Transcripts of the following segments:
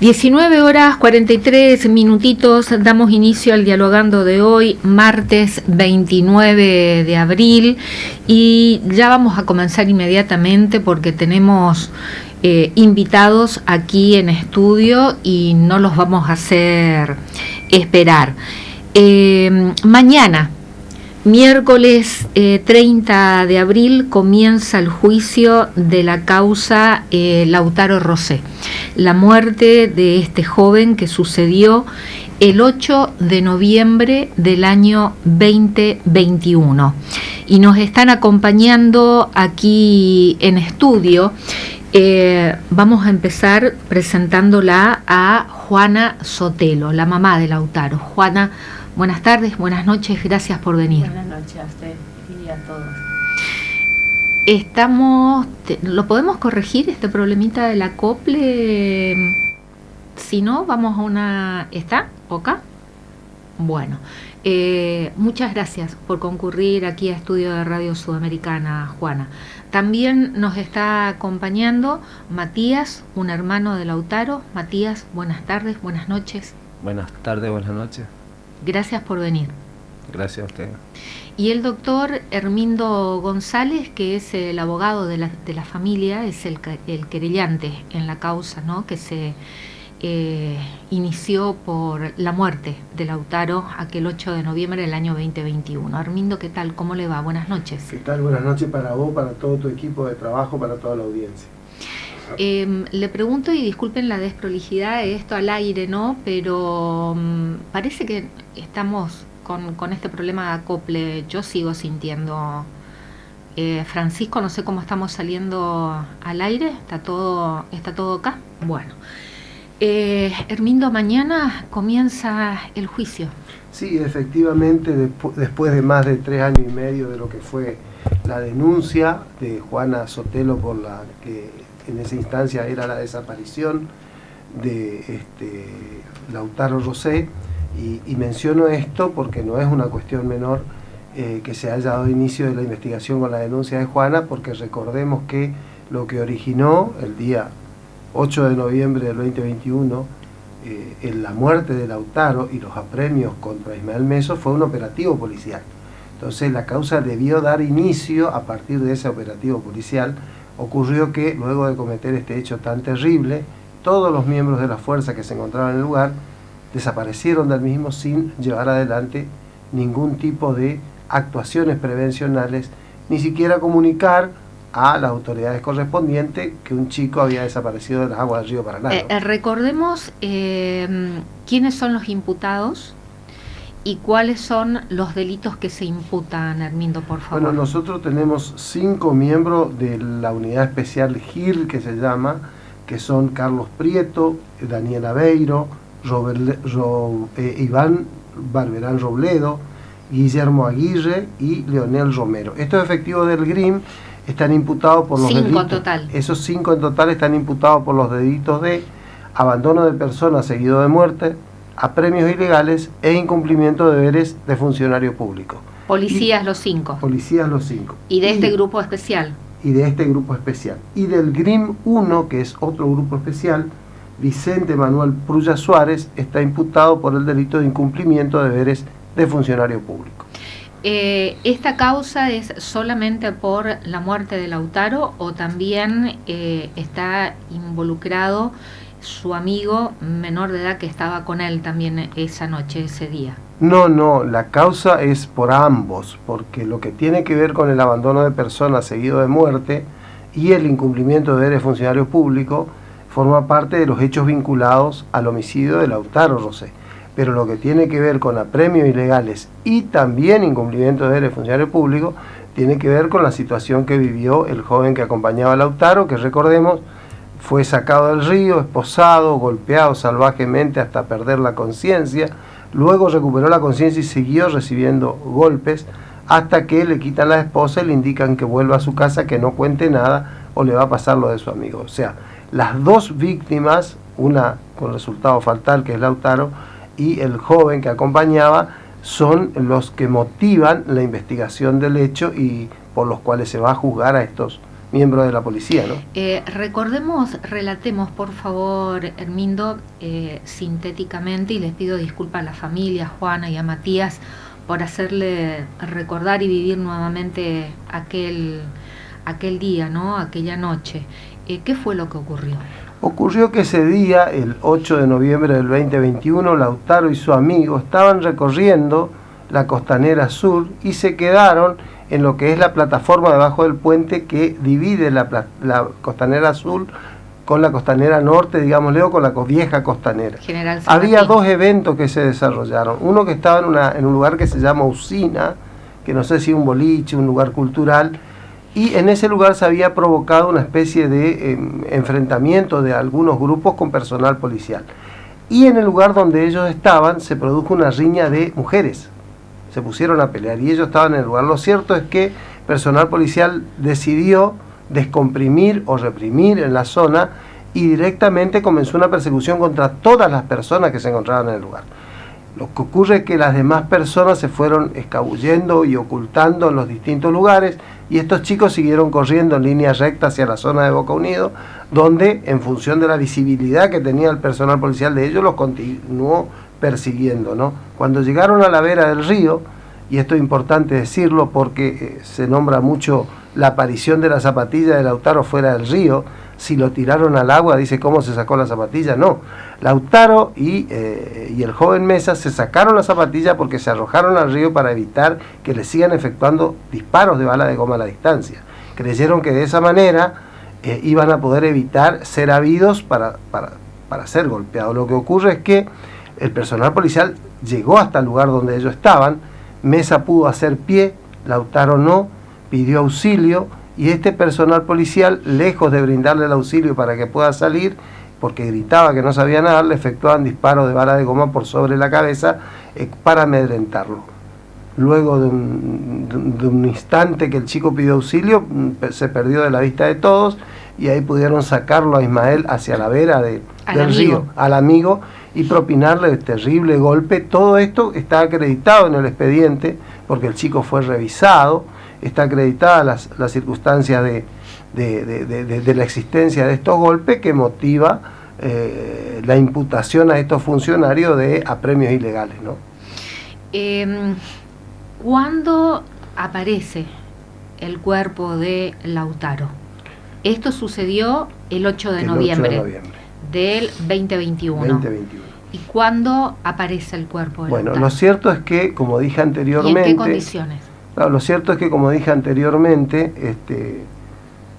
19:43, damos inicio al Dialogando de hoy, martes 29 de abril, y ya vamos a comenzar inmediatamente porque tenemos invitados aquí en estudio y no los vamos a hacer esperar. Mañana, miércoles 30 de abril, comienza el juicio de la causa Lautaro Rosé, la muerte de este joven que sucedió el 8 de noviembre del año 2021. Y nos están acompañando aquí en estudio. Vamos a empezar presentándola a Juana Sotelo, la mamá de Lautaro. Juana, buenas tardes, buenas noches, gracias por venir. Buenas noches a usted y a todos. ¿Lo podemos corregir este problemita del acople? Si no, vamos a una... ¿Está? ¿Oca? Bueno, muchas gracias por concurrir aquí a Estudio de Radio Sudamericana, Juana. También nos está acompañando Matías, un hermano de Lautaro. Matías, buenas tardes, buenas noches. Buenas tardes, buenas noches. Gracias por venir. Gracias a usted. Y el doctor Hermindo González, que es el abogado de la familia, es el querellante en la causa, ¿no?, que se inició por la muerte de Lautaro aquel 8 de noviembre del año 2021. Hermindo, ¿qué tal? ¿Cómo le va? Buenas noches. ¿Qué tal? Buenas noches para vos, para todo tu equipo de trabajo, para toda la audiencia. Le pregunto, y disculpen la desprolijidad de esto al aire, ¿no?, pero parece que estamos con este problema de acople. Yo sigo sintiendo... Francisco, no sé cómo estamos saliendo al aire. ¿Está todo acá? Bueno. Hermindo, mañana comienza el juicio. Sí, efectivamente, después de más de 3 años y medio de lo que fue la denuncia de Juana Sotelo por la que en esa instancia era la desaparición de Lautaro Rosé, y menciono esto porque no es una cuestión menor que se haya dado inicio de la investigación con la denuncia de Juana, porque recordemos que lo que originó el día 8 de noviembre del 2021 en la muerte de Lautaro y los apremios contra Ismael Meso fue un operativo policial. Entonces la causa debió dar inicio a partir de ese operativo policial. Ocurrió que luego de cometer este hecho tan terrible, todos los miembros de la fuerza que se encontraban en el lugar desaparecieron del mismo sin llevar adelante ningún tipo de actuaciones prevencionales, ni siquiera comunicar a las autoridades correspondientes que un chico había desaparecido de las aguas del río Paraná. Recordemos quiénes son los imputados y cuáles son los delitos que se imputan, Hermindo, por favor. Bueno, nosotros tenemos 5 miembros de la unidad especial GIR, que se llama, que son Carlos Prieto, Daniel Aveiro, Iván Barberán Robledo, Guillermo Aguirre y Leonel Romero. Estos efectivos del GRIM están imputados por los 5 delitos. en total. Esos 5 en total están imputados por los delitos de abandono de persona seguido de muerte, apremios ilegales e incumplimiento de deberes de funcionario público. Policías los 5. Policías los 5. Y de este grupo especial. Y de este grupo especial. Y del GRIM 1, que es otro grupo especial, Vicente Manuel Prulla Suárez está imputado por el delito de incumplimiento de deberes de funcionario público. ¿Esta causa es solamente por la muerte de Lautaro o también está involucrado su amigo menor de edad que estaba con él también esa noche, ese día? No, la causa es por ambos, porque lo que tiene que ver con el abandono de personas seguido de muerte y el incumplimiento de deberes de funcionario público forma parte de los hechos vinculados al homicidio de Lautaro Rosé. Pero lo que tiene que ver con apremios ilegales y también incumplimiento de deberes de funcionario público tiene que ver con la situación que vivió el joven que acompañaba a Lautaro, que recordemos fue sacado del río, esposado, golpeado salvajemente hasta perder la conciencia, luego recuperó la conciencia y siguió recibiendo golpes hasta que le quitan la esposa y le indican que vuelva a su casa, que no cuente nada o le va a pasar lo de su amigo. O sea, las 2 víctimas, una con resultado fatal que es Lautaro, y el joven que acompañaba, son los que motivan la investigación del hecho y por los cuales se va a juzgar a estos miembros de la policía, ¿no? Relatemos por favor, Hermindo, sintéticamente, y les pido disculpas a la familia, a Juana y a Matías, por hacerle recordar y vivir nuevamente aquel día, ¿no? Aquella noche. ¿Qué fue lo que ocurrió? Ocurrió que ese día, el 8 de noviembre del 2021, Lautaro y su amigo estaban recorriendo la Costanera Sur y se quedaron en lo que es la plataforma debajo del puente que divide la Costanera Sur con la Costanera Norte, digámosle, o con la vieja Costanera. Había dos eventos que se desarrollaron. Uno que estaba en un lugar que se llama Usina, que no sé si un boliche, un lugar cultural, y en ese lugar se había provocado una especie de enfrentamiento de algunos grupos con personal policial. Y en el lugar donde ellos estaban se produjo una riña de mujeres. Se pusieron a pelear y ellos estaban en el lugar. Lo cierto es que personal policial decidió descomprimir o reprimir en la zona y directamente comenzó una persecución contra todas las personas que se encontraban en el lugar. Lo que ocurre es que las demás personas se fueron escabullendo y ocultando en los distintos lugares y estos chicos siguieron corriendo en línea recta hacia la zona de Boca Unido, donde en función de la visibilidad que tenía el personal policial de ellos los continuó persiguiendo, ¿no? Cuando llegaron a la vera del río, y esto es importante decirlo porque se nombra mucho la aparición de la zapatilla de Lautaro fuera del río, si lo tiraron al agua, dice cómo se sacó la zapatilla, no. Lautaro y el joven Mesa se sacaron la zapatilla porque se arrojaron al río para evitar que le sigan efectuando disparos de bala de goma a la distancia. Creyeron que de esa manera iban a poder evitar ser habidos para ser golpeados. Lo que ocurre es que el personal policial llegó hasta el lugar donde ellos estaban, Mesa pudo hacer pie, Lautaro no, pidió auxilio, y este personal policial, lejos de brindarle el auxilio para que pueda salir, porque gritaba que no sabía nadar, le efectuaban disparos de bala de goma por sobre la cabeza para amedrentarlo. Luego de un instante que el chico pidió auxilio, se perdió de la vista de todos, y ahí pudieron sacarlo a Ismael hacia la vera del río, al amigo, y propinarle el terrible golpe. Todo esto está acreditado en el expediente, porque el chico fue revisado, está acreditada las circunstancias de la existencia de estos golpes que motiva la imputación a estos funcionarios de apremios ilegales, ¿no? ¿Cuándo aparece el cuerpo de Lautaro? Esto sucedió el 8 de noviembre del 2021. ¿Y cuándo aparece el cuerpo de Lautaro? Bueno, lo cierto es que, como dije anteriormente... ¿Y en qué condiciones? Claro, lo cierto es que, como dije anteriormente,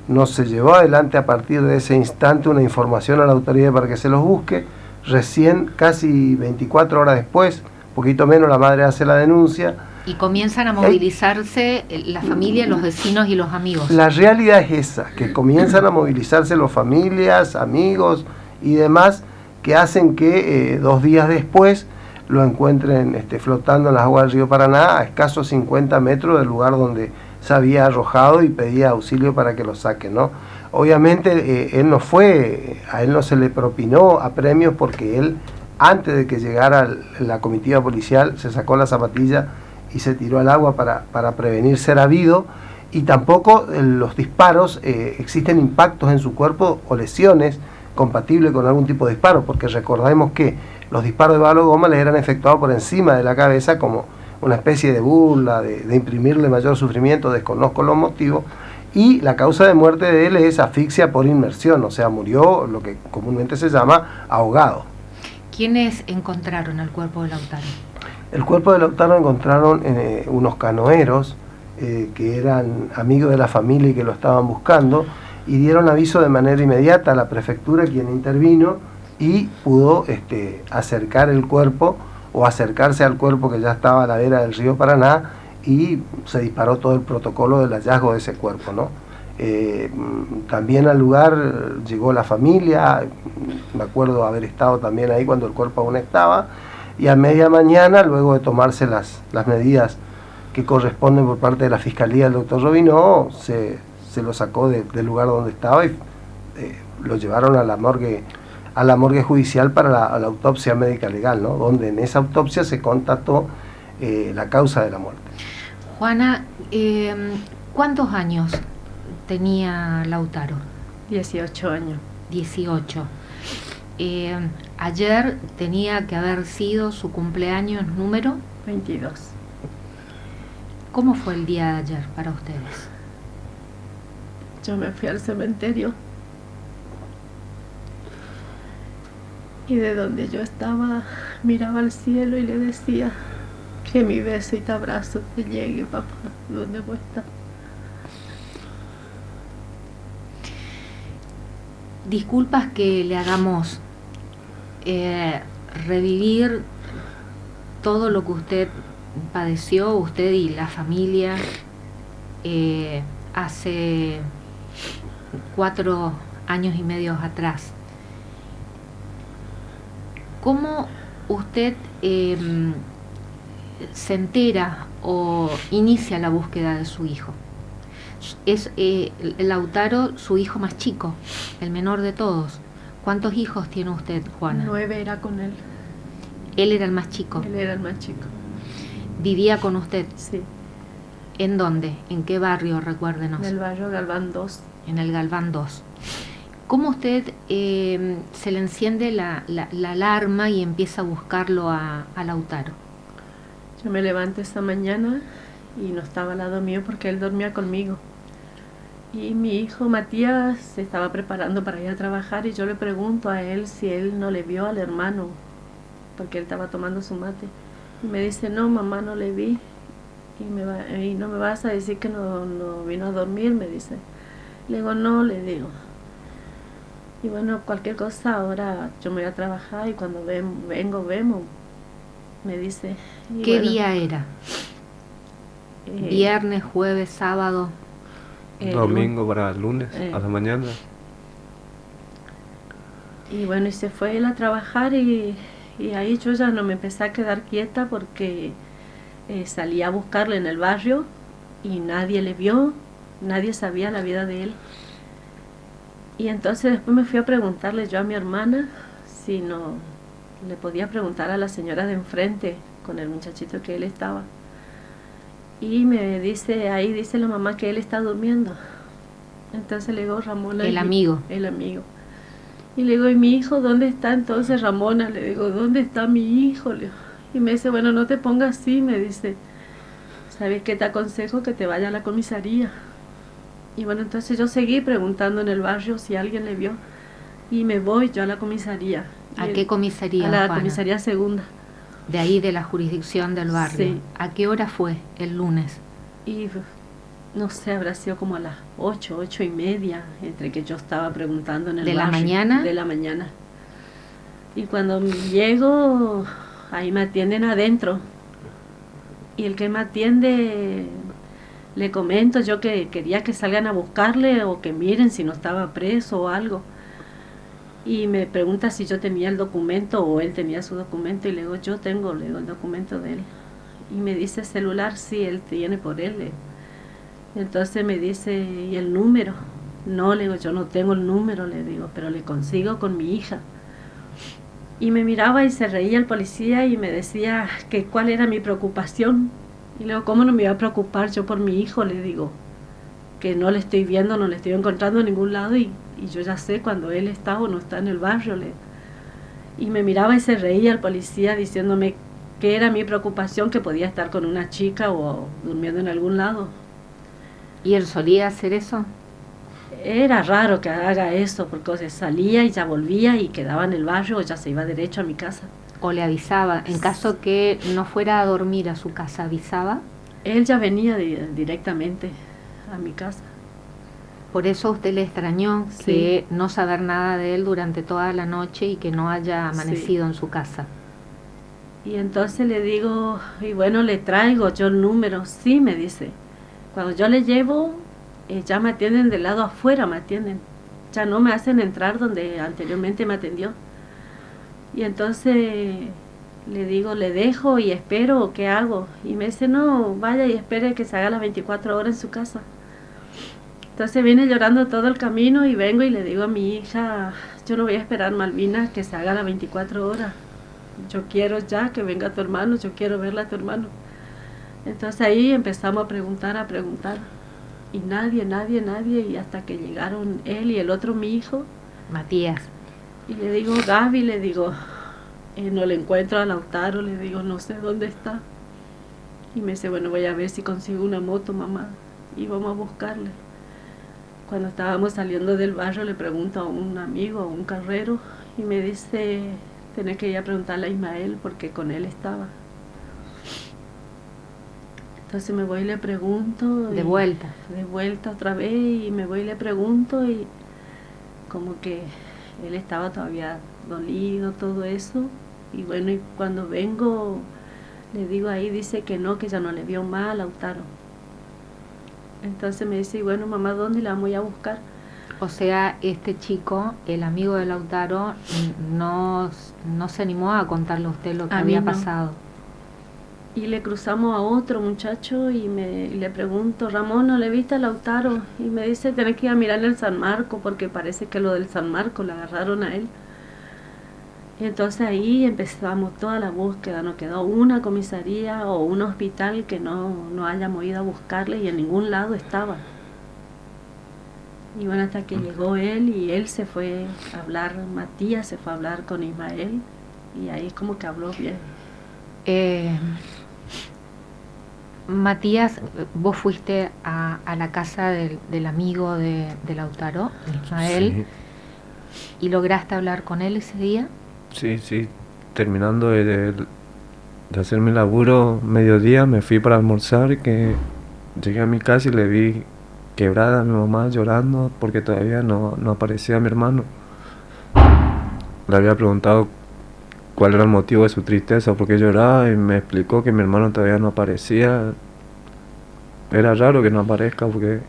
no se llevó adelante a partir de ese instante una información a la autoridad para que se los busque. Recién, casi 24 horas después, poquito menos, la madre hace la denuncia. Y comienzan a movilizarse la familia, los vecinos y los amigos. La realidad es esa, que comienzan a movilizarse las familias, amigos y demás, que hacen que 2 días después lo encuentren flotando en las aguas del río Paraná a escasos 50 metros del lugar donde se había arrojado y pedía auxilio para que lo saquen, ¿no? Obviamente a él no se le propinó apremios porque él, antes de que llegara la comitiva policial, se sacó la zapatilla y se tiró al agua para prevenir ser habido, y tampoco los disparos, existen impactos en su cuerpo o lesiones compatibles con algún tipo de disparo, porque recordemos que los disparos de bala de goma les eran efectuados por encima de la cabeza como una especie de burla, de imprimirle mayor sufrimiento, desconozco los motivos, y la causa de muerte de él es asfixia por inmersión, o sea, murió lo que comúnmente se llama ahogado. ¿Quiénes encontraron el cuerpo de Lautaro? El cuerpo de Lautaro encontraron unos canoeros que eran amigos de la familia y que lo estaban buscando, y dieron aviso de manera inmediata a la prefectura, quien intervino y pudo acercar el cuerpo o acercarse al cuerpo que ya estaba a la vera del río Paraná, y se disparó todo el protocolo del hallazgo de ese cuerpo, ¿no? También al lugar llegó la familia, me acuerdo haber estado también ahí cuando el cuerpo aún estaba, y a media mañana, luego de tomarse las medidas que corresponden por parte de la Fiscalía del doctor Robinó, se lo sacó del lugar donde estaba y lo llevaron a la morgue judicial para la autopsia médica legal, ¿no? Donde en esa autopsia se constató la causa de la muerte. Juana, ¿cuántos años tenía Lautaro? 18 años. 18. Ayer tenía que haber sido su cumpleaños número 22. ¿Cómo fue el día de ayer para ustedes? Yo me fui al cementerio y de donde yo estaba miraba al cielo y le decía que mi beso y te abrazo te llegue, papá, donde vos estás. Disculpas que le hagamos revivir todo lo que usted padeció, usted y la familia, hace 4 años y medio atrás. ¿Cómo usted se entera o inicia la búsqueda de su hijo? Es Lautaro su hijo más chico, el menor de todos. ¿Cuántos hijos tiene usted, Juana? 9 era con él. Él era el más chico. Él era el más chico. ¿Vivía con usted? Sí. ¿En dónde? ¿En qué barrio? Recuérdenos. En el barrio Galván 2. En el Galván 2. ¿Cómo usted se le enciende la alarma y empieza a buscarlo a Lautaro? Yo me levanto esta mañana y no estaba al lado mío porque él dormía conmigo. Y mi hijo Matías se estaba preparando para ir a trabajar y yo le pregunto a él si él no le vio al hermano, porque él estaba tomando su mate. Y me dice, no, mamá, no le vi. Y no me vas a decir que no vino a dormir, me dice. Le digo, no, le digo. Y bueno, cualquier cosa, ahora yo me voy a trabajar y cuando vengo, vemos, me dice. ¿Qué bueno, día era? ¿Viernes, jueves, sábado? Domingo para el lunes a la mañana. Y bueno, y se fue él a trabajar y ahí yo ya no me empecé a quedar quieta porque salí a buscarle en el barrio y nadie le vio, nadie sabía la vida de él. Y entonces después me fui a preguntarle yo a mi hermana si no le podía preguntar a la señora de enfrente con el muchachito que él estaba. Y me dice, ahí dice la mamá que él está durmiendo. Entonces le digo, Ramona. El amigo. El amigo. Y le digo, ¿y mi hijo dónde está entonces, Ramona? Le digo, ¿dónde está mi hijo? Y me dice, bueno, no te pongas así, me dice. ¿Sabes qué? Te aconsejo que te vaya a la comisaría. Y bueno, entonces yo seguí preguntando en el barrio si alguien le vio. Y me voy yo a la comisaría. ¿A qué comisaría, A la Juana? comisaría segunda. De ahí, de la jurisdicción del barrio. Sí. ¿A qué hora fue el lunes? Y no sé, habrá sido como a las 8:30, entre que yo estaba preguntando en el ¿De la barrio. mañana? De la mañana. Y cuando llego, ahí me atienden adentro. Y el que me atiende, le comento yo que quería que salgan a buscarle o que miren si no estaba preso o algo. Y me pregunta si yo tenía el documento o él tenía su documento. Y le digo, yo tengo, le digo, el documento de él. Y me dice, celular, sí, él tiene por él. Entonces me dice, ¿y el número? No, le digo, yo no tengo el número, le digo, pero le consigo con mi hija. Y me miraba y se reía el policía y me decía que cuál era mi preocupación. Y le digo, ¿cómo no me iba a preocupar yo por mi hijo? Le digo, que no le estoy viendo, no le estoy encontrando en ningún lado y yo ya sé cuando él está o no está en el barrio. Y me miraba y se reía el policía diciéndome que era mi preocupación, que podía estar con una chica o durmiendo en algún lado. ¿Y él solía hacer eso? Era raro que haga eso, porque salía y ya volvía y quedaba en el barrio o ya se iba derecho a mi casa. ¿O le avisaba? En caso que no fuera a dormir a su casa, ¿avisaba? Él ya venía directamente a mi casa. Por eso a usted le extrañó Sí. que no saber nada de él durante toda la noche y que no haya amanecido en su casa. Y entonces le digo, y bueno, le traigo yo el número. Sí, me dice. Cuando yo le llevo, ya me atienden del lado afuera, me atienden. Ya no me hacen entrar donde anteriormente me atendió. Y entonces le digo, ¿le dejo y espero o qué hago? Y me dice, no, vaya y espere que se haga las 24 horas en su casa. Entonces viene llorando todo el camino y vengo y le digo a mi hija, yo no voy a esperar, Malvina, que se haga las 24 horas. Yo quiero ya que venga tu hermano, yo quiero verla a tu hermano. Entonces ahí empezamos a preguntar. y nadie, y hasta que llegaron él y el otro, mi hijo, Matías. y le digo, Gaby, le digo, no le encuentro a Lautaro, le digo, no sé dónde está. Y me dice, bueno, voy a ver si consigo una moto, mamá, y vamos a buscarle. Cuando estábamos saliendo del barrio le pregunto a un amigo, a un carrero, y me dice, tenés que ir a preguntarle a Ismael porque con él estaba. Entonces me voy y le pregunto. De vuelta otra vez, y me voy y le pregunto, y como que él estaba todavía dolido, todo eso. Y bueno, y cuando vengo, le digo ahí, dice que no, que ya no le vio más a Lautaro. Entonces me dice, bueno, mamá, ¿dónde la voy a buscar? O sea, este chico, el amigo de Lautaro, no se animó a contarle a usted lo que había pasado. Y le cruzamos a otro muchacho y le pregunto, Ramón, ¿no le viste a Lautaro? Y me dice, tenés que ir a mirar en el San Marco, porque parece que lo del San Marco le agarraron a él. Y entonces ahí empezamos toda la búsqueda, no quedó una comisaría o un hospital que no hayamos ido a buscarle, y en ningún lado estaba. Y bueno, hasta que llegó él, y él se fue a hablar, Matías se fue a hablar con Ismael, y ahí como que habló bien. Matías, vos fuiste a la casa del amigo de Lautaro, Ismael, sí. ¿Y lograste hablar con él ese día? Sí, terminando de hacer mi laburo, mediodía, me fui para almorzar, que llegué a mi casa y le vi quebrada a mi mamá llorando porque todavía no aparecía mi hermano. Le había preguntado cuál era el motivo de su tristeza, por qué lloraba, y me explicó que mi hermano todavía no aparecía. Era raro que no aparezca porque,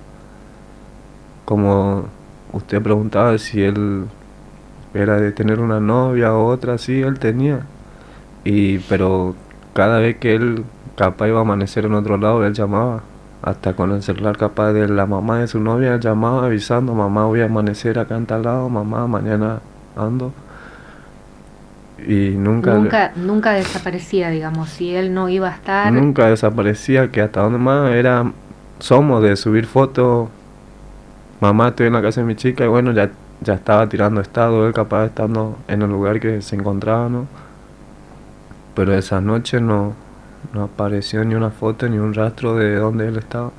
como usted preguntaba si él era de tener una novia o otra, sí, él tenía. Pero cada vez que él capaz iba a amanecer en otro lado, él llamaba. Hasta con el celular capaz de la mamá de su novia, él llamaba avisando, mamá, voy a amanecer acá en tal lado, mamá, mañana ando. Y nunca desaparecía, digamos, si él no iba a estar. Nunca desaparecía, que hasta donde más somos de subir fotos. Mamá, estoy en la casa de mi chica, y bueno, ya estaba tirando estado, él capaz estando en el lugar que se encontraba, ¿no? Pero esa noche no apareció ni una foto ni un rastro de dónde él estaba.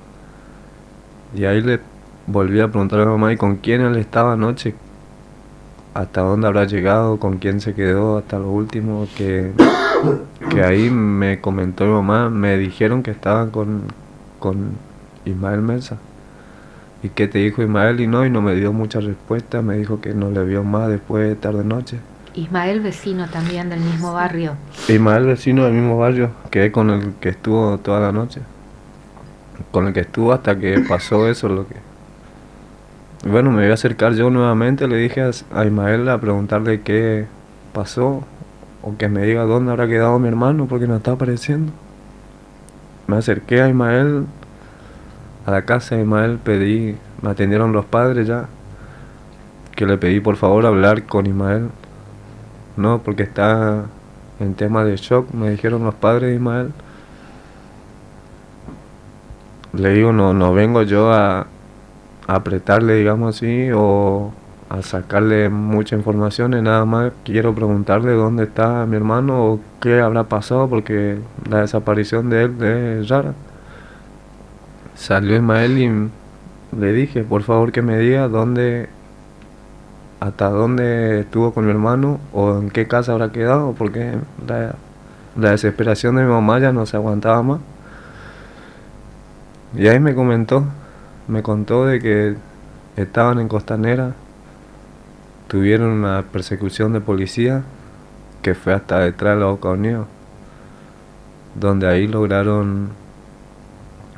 Y ahí le volví a preguntar a mi mamá, ¿y con quién él estaba anoche? ¿Hasta dónde habrá llegado? ¿Con quién se quedó hasta lo último? Que ahí me comentó mi mamá, me dijeron que estaban con Ismael Mesa. ¿Y qué te dijo Ismael? Y no me dio mucha respuesta, me dijo que no le vio más después de tarde-noche. Ismael, vecino también del mismo barrio. Ismael, vecino del mismo barrio, que es con el que estuvo toda la noche. Con el que estuvo hasta que pasó eso, lo que... Bueno, me voy a acercar yo nuevamente, le dije a Ismael a preguntarle qué pasó, o que me diga dónde habrá quedado mi hermano, porque no está apareciendo. Me acerqué a Ismael, a la casa de Ismael, me atendieron los padres ya, que le pedí por favor hablar con Ismael. No, porque está en tema de shock, me dijeron los padres de Ismael. Le digo, no vengo yo a apretarle, digamos así, o a sacarle mucha información, nada más quiero preguntarle dónde está mi hermano o qué habrá pasado, porque la desaparición de él es rara. Salió Ismael y le dije, por favor, que me diga hasta dónde estuvo con mi hermano o en qué casa habrá quedado, porque la desesperación de mi mamá ya no se aguantaba más. Y ahí me contó de que estaban en Costanera, tuvieron una persecución de policía que fue hasta detrás de la Boca Unido,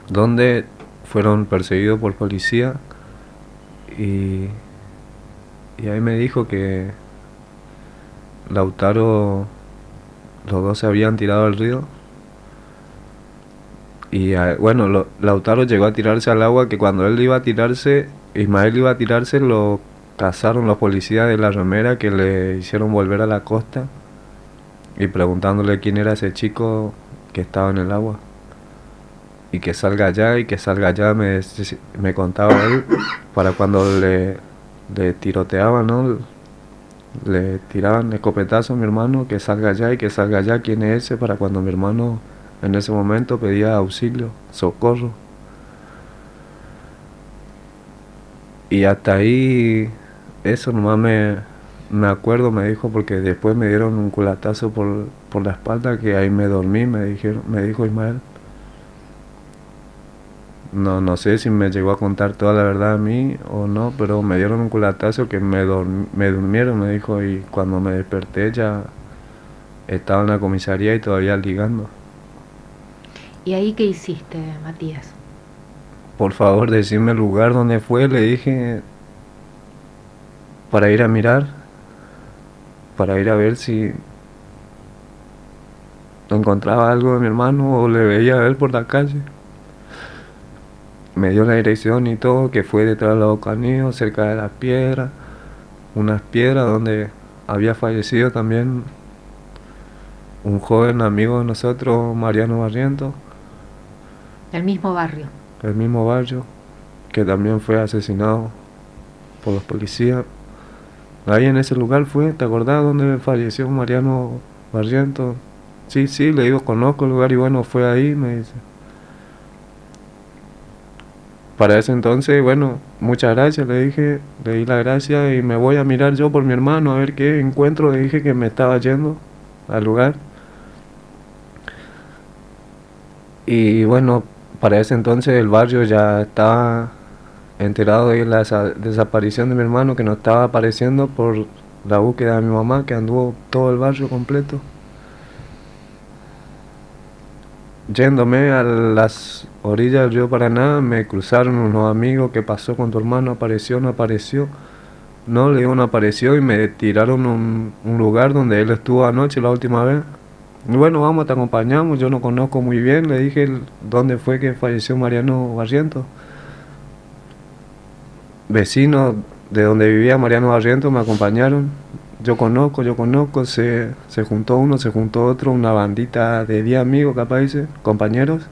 donde fueron perseguidos por policía, y ahí me dijo que Lautaro, los dos se habían tirado al río. Y bueno, Lautaro llegó a tirarse al agua, que cuando él iba a tirarse, Ismael iba a tirarse, lo cazaron los policías de la remera, que le hicieron volver a la costa y preguntándole quién era ese chico que estaba en el agua. y que salga allá, me contaba él, para cuando le tiroteaban, ¿no? Le tiraban escopetazos a mi hermano, que salga allá y que salga allá, quién es ese, para cuando mi hermano en ese momento pedía auxilio, socorro. Y hasta ahí, eso nomás me acuerdo, me dijo, porque después me dieron un culatazo por la espalda, que ahí me dormí, me dijo Ismael. No sé si me llegó a contar toda la verdad a mí o no, pero me dieron un culatazo que me durmieron, me dijo, y cuando me desperté ya estaba en la comisaría y todavía ligando. ¿Y ahí qué hiciste, Matías? Por favor, decime el lugar donde fue, le dije, para ir a mirar, para ir a ver si encontraba algo de mi hermano o le veía a él por la calle. Me dio la dirección y todo, que fue detrás de los Bocaníos, cerca de las piedras, unas piedras donde había fallecido también un joven amigo de nosotros, Mariano Barrientos, Del mismo barrio. del mismo barrio, que también fue asesinado por los policías. Ahí en ese lugar fue, ¿te acordás donde falleció Mariano Barrientos? Sí, le digo, conozco el lugar y bueno, fue ahí, me dice. Para ese entonces, bueno, muchas gracias, le dije, le di las gracias y me voy a mirar yo por mi hermano a ver qué encuentro. Le dije que me estaba yendo al lugar. Y bueno, para ese entonces el barrio ya estaba enterado de la desaparición de mi hermano, que no estaba apareciendo por la búsqueda de mi mamá, que anduvo todo el barrio completo. Yéndome a las orillas del río Paraná, me cruzaron unos amigos, ¿qué pasó con tu hermano? ¿Apareció? ¿No apareció? No, le digo, no apareció, y me tiraron un lugar donde él estuvo anoche la última vez. Y bueno, vamos, te acompañamos, yo no conozco muy bien, le dije dónde fue que falleció Mariano Barrientos. Vecinos de donde vivía Mariano Barrientos me acompañaron. Yo conozco, se juntó uno, se juntó otro, una bandita de 10 amigos, capaz dice, compañeros.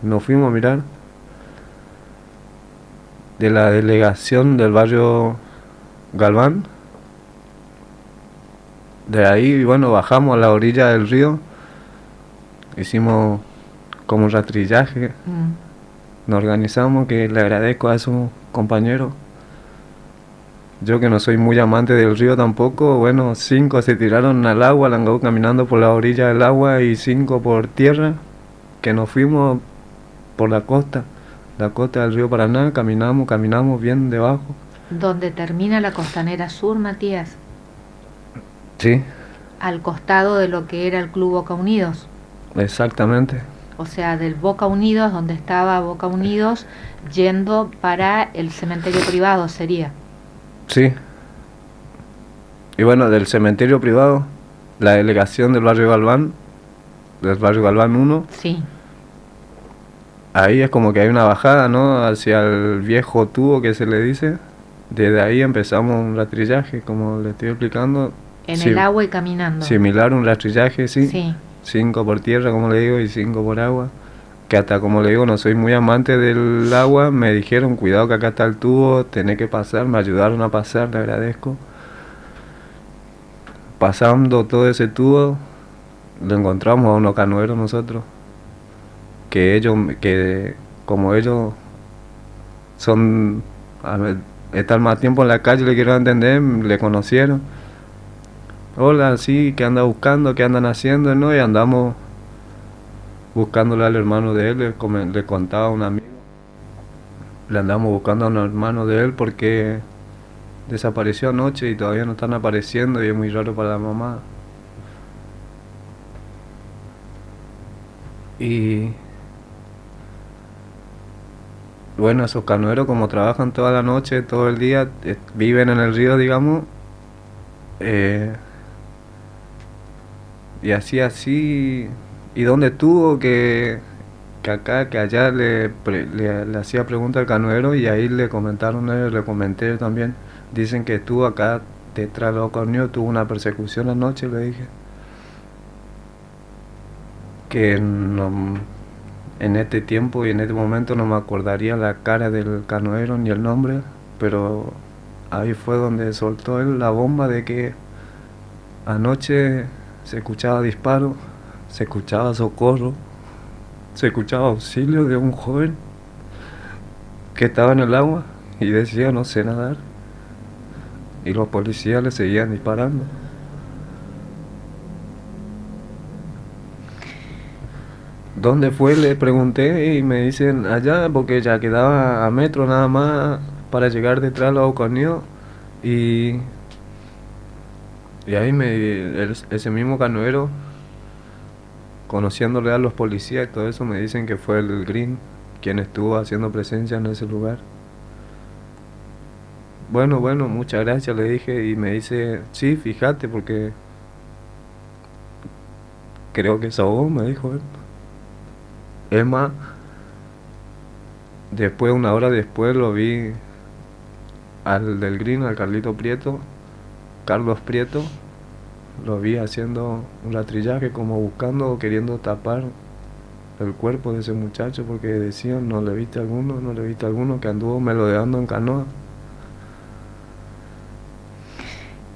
Nos fuimos a mirar. De la delegación del barrio Galván. De ahí, bueno, bajamos a la orilla del río. Hicimos como un rastrillaje. Nos organizamos, que le agradezco a esos compañeros. Yo que no soy muy amante del río tampoco, bueno, 5 se tiraron al agua, la andamos caminando por la orilla del agua y 5 por tierra, que nos fuimos por la costa del río Paraná, caminamos bien debajo. ¿Dónde termina la Costanera Sur, Matías? Sí. Al costado de lo que era el Club Boca Unidos. Exactamente. O sea, del Boca Unidos, donde estaba Boca Unidos, yendo para el cementerio privado sería. Sí. Y bueno, del cementerio privado, la delegación del barrio Galván 1. Sí. Ahí es como que hay una bajada, ¿no? Hacia el viejo tubo que se le dice. Desde ahí empezamos un rastrillaje, como le estoy explicando. En el agua y caminando. Similar un rastrillaje, sí. Sí. 5 por tierra, como le digo, y 5 por agua. Que hasta, como le digo, no soy muy amante del agua. Me dijeron, cuidado que acá está el tubo, tenés que pasar. Me ayudaron a pasar, le agradezco. Pasando todo ese tubo, lo encontramos a unos canoeros nosotros. Que como ellos son, están más tiempo en la calle, le quiero entender, le conocieron. Hola, sí, ¿qué anda buscando? ¿Qué andan haciendo? ¿No? Y andamos buscándole al hermano de él, le contaba a un amigo. Le andamos buscando a un hermano de él porque desapareció anoche y todavía no están apareciendo y es muy raro para la mamá. Y bueno, esos canoeros como trabajan toda la noche, todo el día, viven en el río, digamos, y así, y dónde estuvo, que acá, que allá le hacía pregunta al canoero y ahí le comentaron ellos, le comenté también, dicen que estuvo acá detrás de los corneos, tuvo una persecución anoche, le dije, que no, En este tiempo y en este momento no me acordaría la cara del canoero ni el nombre, pero ahí fue donde soltó él la bomba de que anoche se escuchaba disparo, se escuchaba socorro, se escuchaba auxilio de un joven que estaba en el agua y decía no sé nadar, y los policías le seguían disparando. ¿Dónde fue? Le pregunté y me dicen allá, porque ya quedaba a metro nada más para llegar detrás de los Aucanidos. Y ahí ese mismo canoero, conociéndole a los policías y todo eso, me dicen que fue el Green quien estuvo haciendo presencia en ese lugar. Bueno, muchas gracias, le dije, y me dice, sí, fíjate, porque creo que se ahogó, me dijo él. Es más, después, una hora después, lo vi al del Green, al Carlito Prieto, Carlos Prieto, lo vi haciendo un rastrillaje, como buscando o queriendo tapar el cuerpo de ese muchacho, porque decían, no le viste alguno, que anduvo melodeando en canoa.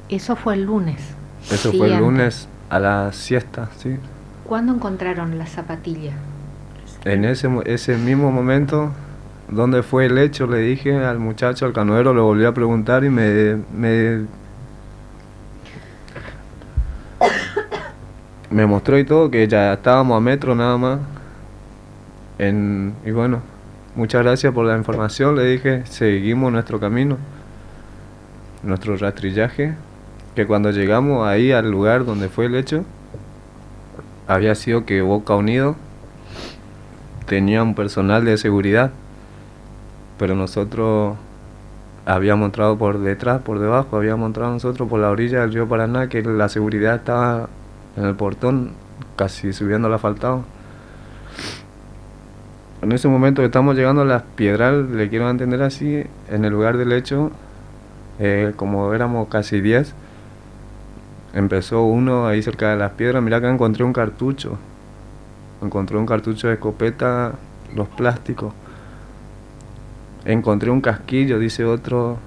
Eso fue el lunes. Eso fue el lunes a la siesta, sí. ¿Cuándo encontraron la zapatilla? En ese mismo momento, ¿dónde fue el hecho? Le dije al muchacho, al canoero, le volví a preguntar y me mostró y todo, que ya estábamos a metro nada más. Y bueno, muchas gracias por la información, le dije, seguimos nuestro camino, nuestro rastrillaje, que cuando llegamos ahí al lugar donde fue el hecho, había sido que Boca Unido tenía un personal de seguridad, pero nosotros habíamos entrado por detrás, por debajo, habíamos entrado nosotros por la orilla del río Paraná, que la seguridad estaba en el portón, casi subiendo al asfaltado. En ese momento que estamos llegando a las Piedras, le quiero entender así, en el lugar del hecho, como éramos casi 10, empezó uno ahí cerca de las Piedras. Mirá que encontré un cartucho de escopeta, los plásticos. Encontré un casquillo, dice otro,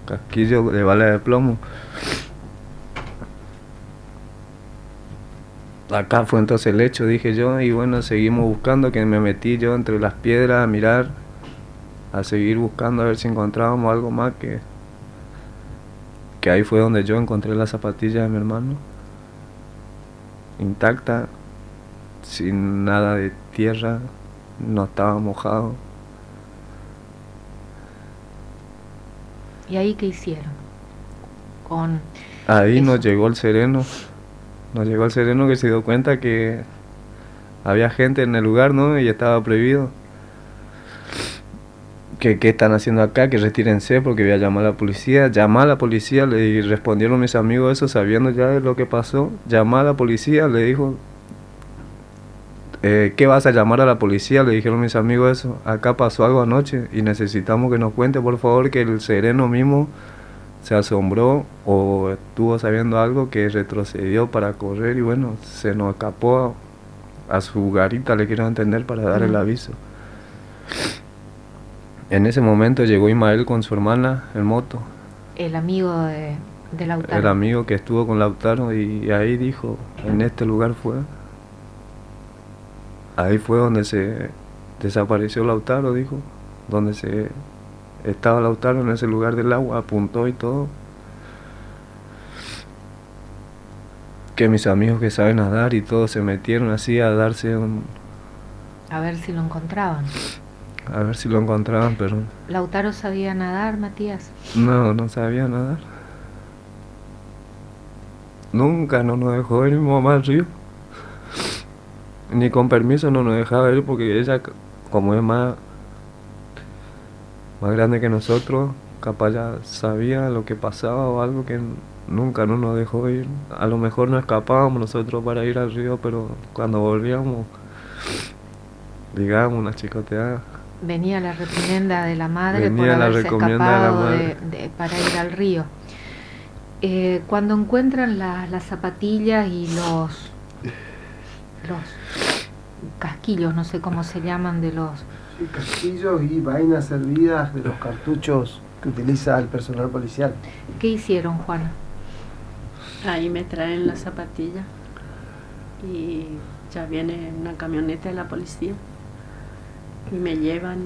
casquillo de bala de plomo. Acá fue entonces el hecho, dije yo, y bueno, seguimos buscando, que me metí yo entre las piedras a mirar, a seguir buscando a ver si encontrábamos algo más, que ahí fue donde yo encontré la zapatilla de mi hermano, intacta, sin nada de tierra, no estaba mojado. ¿Y ahí qué hicieron? Ahí nos llegó el sereno que se dio cuenta que había gente en el lugar, ¿no? Y estaba prohibido. ¿Qué están haciendo acá? Que retírense porque voy a llamar a la policía. Llamar a la policía, le respondieron mis amigos eso, sabiendo ya de lo que pasó. Llamar a la policía, le dijo, ¿qué vas a llamar a la policía? Le dijeron mis amigos eso. Acá pasó algo anoche y necesitamos que nos cuente, por favor, que el sereno mismo se asombró o estuvo sabiendo algo, que retrocedió para correr y bueno, se nos escapó a su garita, le quiero entender, para dar el aviso. En ese momento llegó Ismael con su hermana en moto. El amigo de Lautaro. El amigo que estuvo con Lautaro, y ahí dijo, en este lugar fue. Ahí fue donde se desapareció Lautaro, dijo. Donde estaba Lautaro, en ese lugar del agua, apuntó y todo. Que mis amigos que saben nadar y todos se metieron así a darse a ver si lo encontraban. A ver si lo encontraban, pero... ¿Lautaro sabía nadar, Matías? No sabía nadar. Nunca no nos dejó ir mi mamá al río. Ni con permiso no nos dejaba ir, porque ella, como es más grande que nosotros, capaz ya sabía lo que pasaba o algo, que nunca no nos dejó ir. A lo mejor nos escapábamos nosotros para ir al río, pero cuando volvíamos, digamos, una chicoteada. Venía la reprimenda de la madre por haberse escapado para ir al río. Cuando encuentran las zapatillas y casquillos, no sé cómo se llaman, de los... Sí, casquillos y vainas servidas de los cartuchos que utiliza el personal policial. ¿Qué hicieron, Juana? Ahí me traen la zapatilla y ya viene una camioneta de la policía y me llevan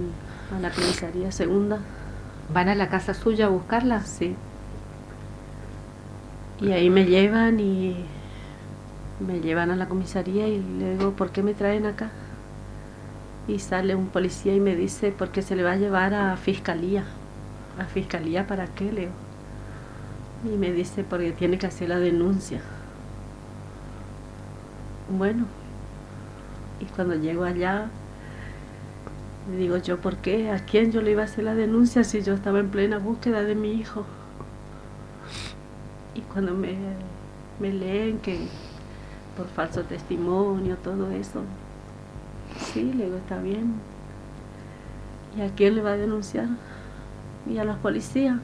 a la comisaría segunda. ¿Van a la casa suya a buscarla? Sí. Y ahí me llevan a la comisaría y le digo, ¿por qué me traen acá? Y sale un policía y me dice, porque se le va a llevar a fiscalía. ¿A fiscalía para qué? Le digo. Y me dice, porque tiene que hacer la denuncia. Bueno, y cuando llego allá, le digo yo, ¿por qué? ¿A quién yo le iba a hacer la denuncia si yo estaba en plena búsqueda de mi hijo? Y cuando me leen que por falso testimonio, todo eso, sí, le digo, está bien. ¿Y a quién le va a denunciar? Y a los policías,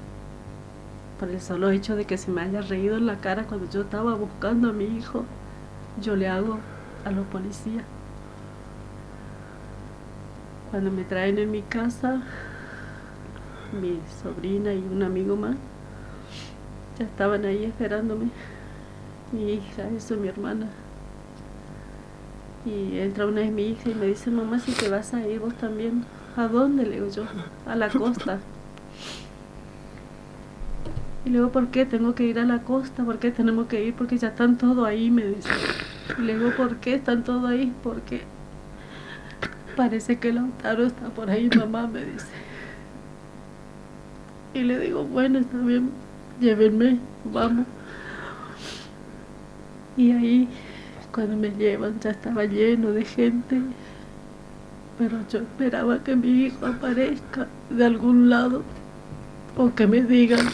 por el solo hecho de que se me haya reído en la cara cuando yo estaba buscando a mi hijo, yo le hago a los policías. Cuando me traen en mi casa, mi sobrina y un amigo más, ya estaban ahí esperándome, mi hija, eso, mi hermana. Y entra una de mi hija y me dice, mamá, si te vas a ir vos también. ¿A dónde? Le digo yo, a la costa. Y le digo, ¿por qué tengo que ir a la costa? ¿Por qué tenemos que ir? Porque ya están todos ahí, me dice. Y le digo, ¿por qué están todos ahí? Porque parece que Lautaro está por ahí, mamá, me dice. Y le digo, bueno, está bien, llévenme, vamos. Y ahí, cuando me llevan, ya estaba lleno de gente. Pero yo esperaba que mi hijo aparezca de algún lado, o que me digan,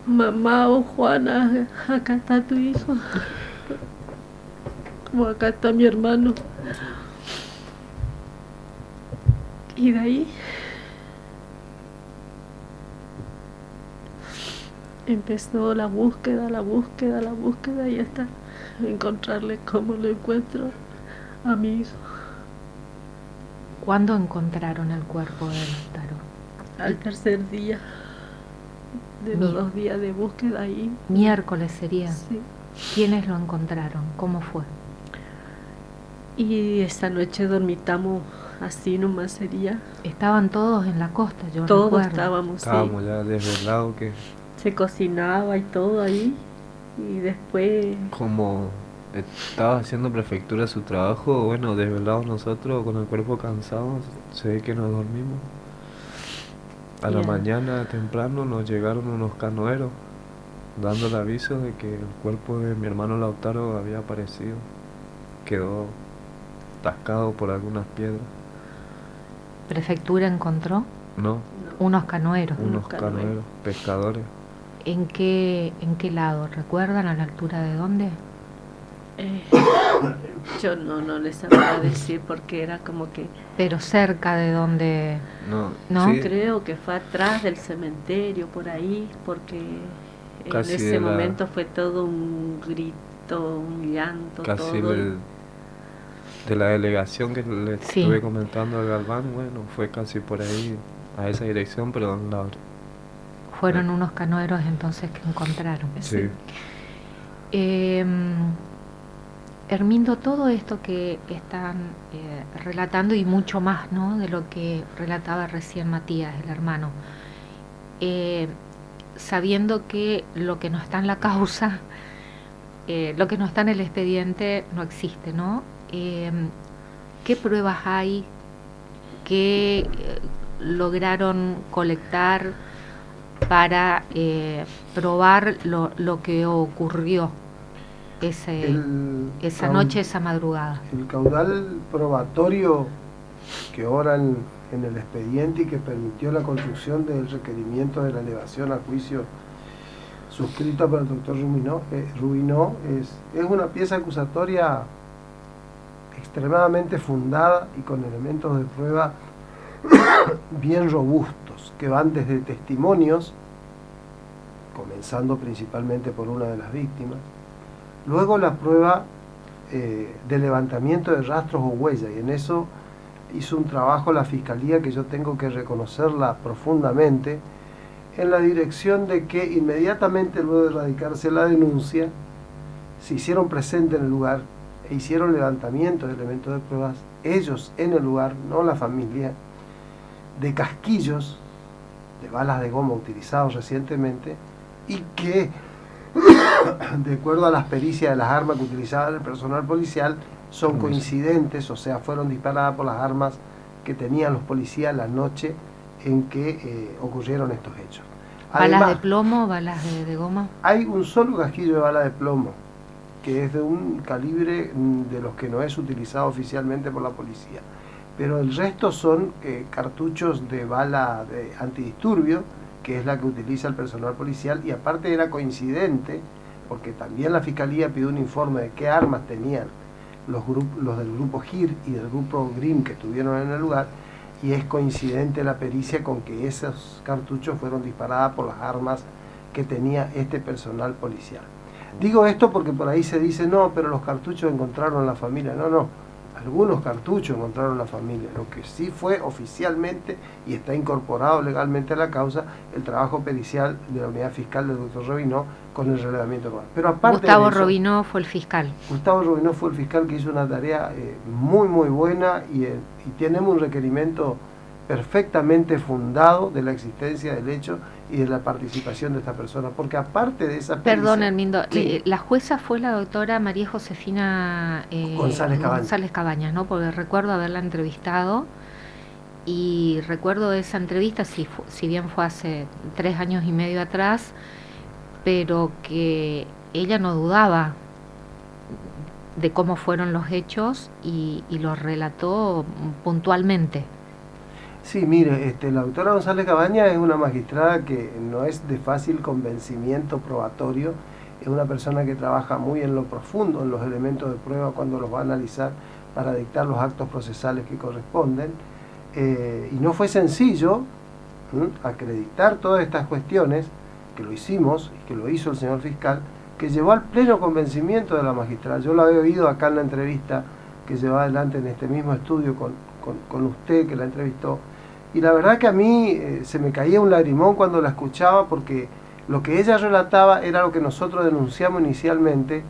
mamá o Juana, acá está tu hijo, o acá está mi hermano. Y de ahí empezó la búsqueda y hasta encontrarle cómo lo encuentro a mi hijo. ¿Cuándo encontraron el cuerpo de Lautaro? Al tercer día de los 2 días de búsqueda ahí. Miércoles sería. Sí. ¿Quiénes lo encontraron? ¿Cómo fue? Y esa noche dormitamos así nomás sería. Estaban todos en la costa, yo Todos recuerdo. estábamos, sí. Estábamos ya desvelados que Se cocinaba y todo ahí. Y después, como estaba haciendo prefectura su trabajo, bueno, desvelados nosotros con el cuerpo cansado, se ve que nos dormimos. A la Bien. mañana temprano nos llegaron unos canoeros dando el aviso de que el cuerpo de mi hermano Lautaro había aparecido. Quedó atascado por algunas piedras. ¿Prefectura encontró? No, Unos canoeros. unos canoeros, pescadores. ¿En qué lado? ¿Recuerdan a la altura de dónde? yo no les sabía decir porque era como que, Pero cerca de donde... No, ¿No? sí, creo que fue atrás del cementerio, por ahí, porque Casi en de ese la- momento fue todo un grito, un llanto, casi todo. de la delegación que le Sí. estuve comentando al Galván, bueno, fue casi por ahí, a esa dirección, pero en la otra. Fueron unos canoeros entonces que encontraron. Sí. Hermindo, todo esto que están relatando y mucho más, ¿no?, de lo que relataba recién Matías, el hermano, sabiendo que lo que no está en la causa, lo que no está en el expediente no existe, ¿no? ¿Qué pruebas hay? ¿Qué lograron colectar para probar lo que ocurrió esa noche, esa madrugada? El caudal probatorio que obra en el expediente y que permitió la construcción del requerimiento de la elevación a juicio suscrita por el doctor Rubinó es una pieza acusatoria extremadamente fundada y con elementos de prueba bien robustos, que van desde testimonios, comenzando principalmente por una de las víctimas, luego la prueba de levantamiento de rastros o huellas, y en eso hizo un trabajo la Fiscalía que yo tengo que reconocerla profundamente, en la dirección de que inmediatamente luego de radicarse la denuncia, se hicieron presentes en el lugar e hicieron levantamiento de elementos de pruebas, ellos en el lugar, no la familia, de casquillos, de balas de goma utilizados recientemente, y que, de acuerdo a las pericias de las armas que utilizaba el personal policial, son coincidentes, o sea, fueron disparadas por las armas que tenían los policías la noche en que ocurrieron estos hechos. ¿Balas de plomo, balas de goma? Hay un solo casquillo de bala de plomo, que es de un calibre de los que no es utilizado oficialmente por la policía. Pero el resto son cartuchos de bala de antidisturbio, que es la que utiliza el personal policial, y aparte era coincidente, porque también la Fiscalía pidió un informe de qué armas tenían los del grupo GIR y del grupo GRIM que estuvieron en el lugar, y es coincidente la pericia con que esos cartuchos fueron disparadas por las armas que tenía este personal policial. Digo esto porque por ahí se dice, no, pero los cartuchos encontraron la familia. No, algunos cartuchos encontraron la familia. Lo que sí fue oficialmente y está incorporado legalmente a la causa, el trabajo pericial de la unidad fiscal del doctor Robinó con el relevamiento anual. Pero aparte Gustavo de eso, Robinó fue el fiscal. Gustavo Robinó fue el fiscal que hizo una tarea muy buena, y tenemos un requerimiento perfectamente fundado de la existencia del hecho y de la participación de esta persona, porque aparte de esa pericia... Perdón, Hermindo, sí, la jueza fue la doctora María Josefina González Cabañas, ¿no? Porque recuerdo haberla entrevistado, y recuerdo esa entrevista, si bien fue hace 3 años y medio atrás, pero que ella no dudaba de cómo fueron los hechos y los relató puntualmente. Sí, mire, la doctora González Cabañas es una magistrada que no es de fácil convencimiento probatorio, es una persona que trabaja muy en lo profundo, en los elementos de prueba cuando los va a analizar para dictar los actos procesales que corresponden, y no fue sencillo acreditar todas estas cuestiones, que lo hicimos y que lo hizo el señor fiscal, que llevó al pleno convencimiento de la magistrada. Yo lo había oído acá en la entrevista que llevó adelante en este mismo estudio con usted, que la entrevistó, y la verdad que a mí se me caía un lagrimón cuando la escuchaba, porque lo que ella relataba era lo que nosotros denunciamos inicialmente,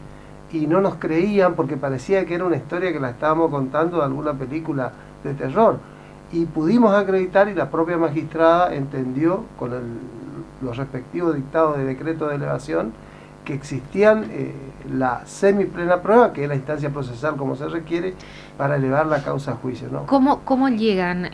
y no nos creían porque parecía que era una historia que la estábamos contando de alguna película de terror, y pudimos acreditar, y la propia magistrada entendió con los respectivos dictados de decreto de elevación que existían la semiplena prueba, que es la instancia procesal como se requiere para elevar la causa a juicio, ¿no? ¿Cómo llegan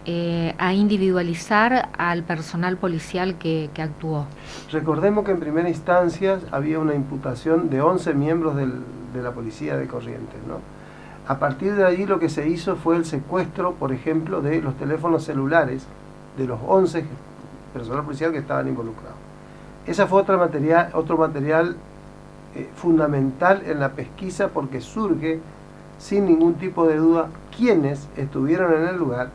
a individualizar al personal policial que actuó? Recordemos que en primera instancia había una imputación de 11 miembros de la policía de Corrientes, ¿no? A partir de allí lo que se hizo fue el secuestro, por ejemplo, de los teléfonos celulares de los 11 personal policial que estaban involucrados. Esa fue otro material fundamental en la pesquisa, porque surge sin ningún tipo de duda quiénes estuvieron en el lugar,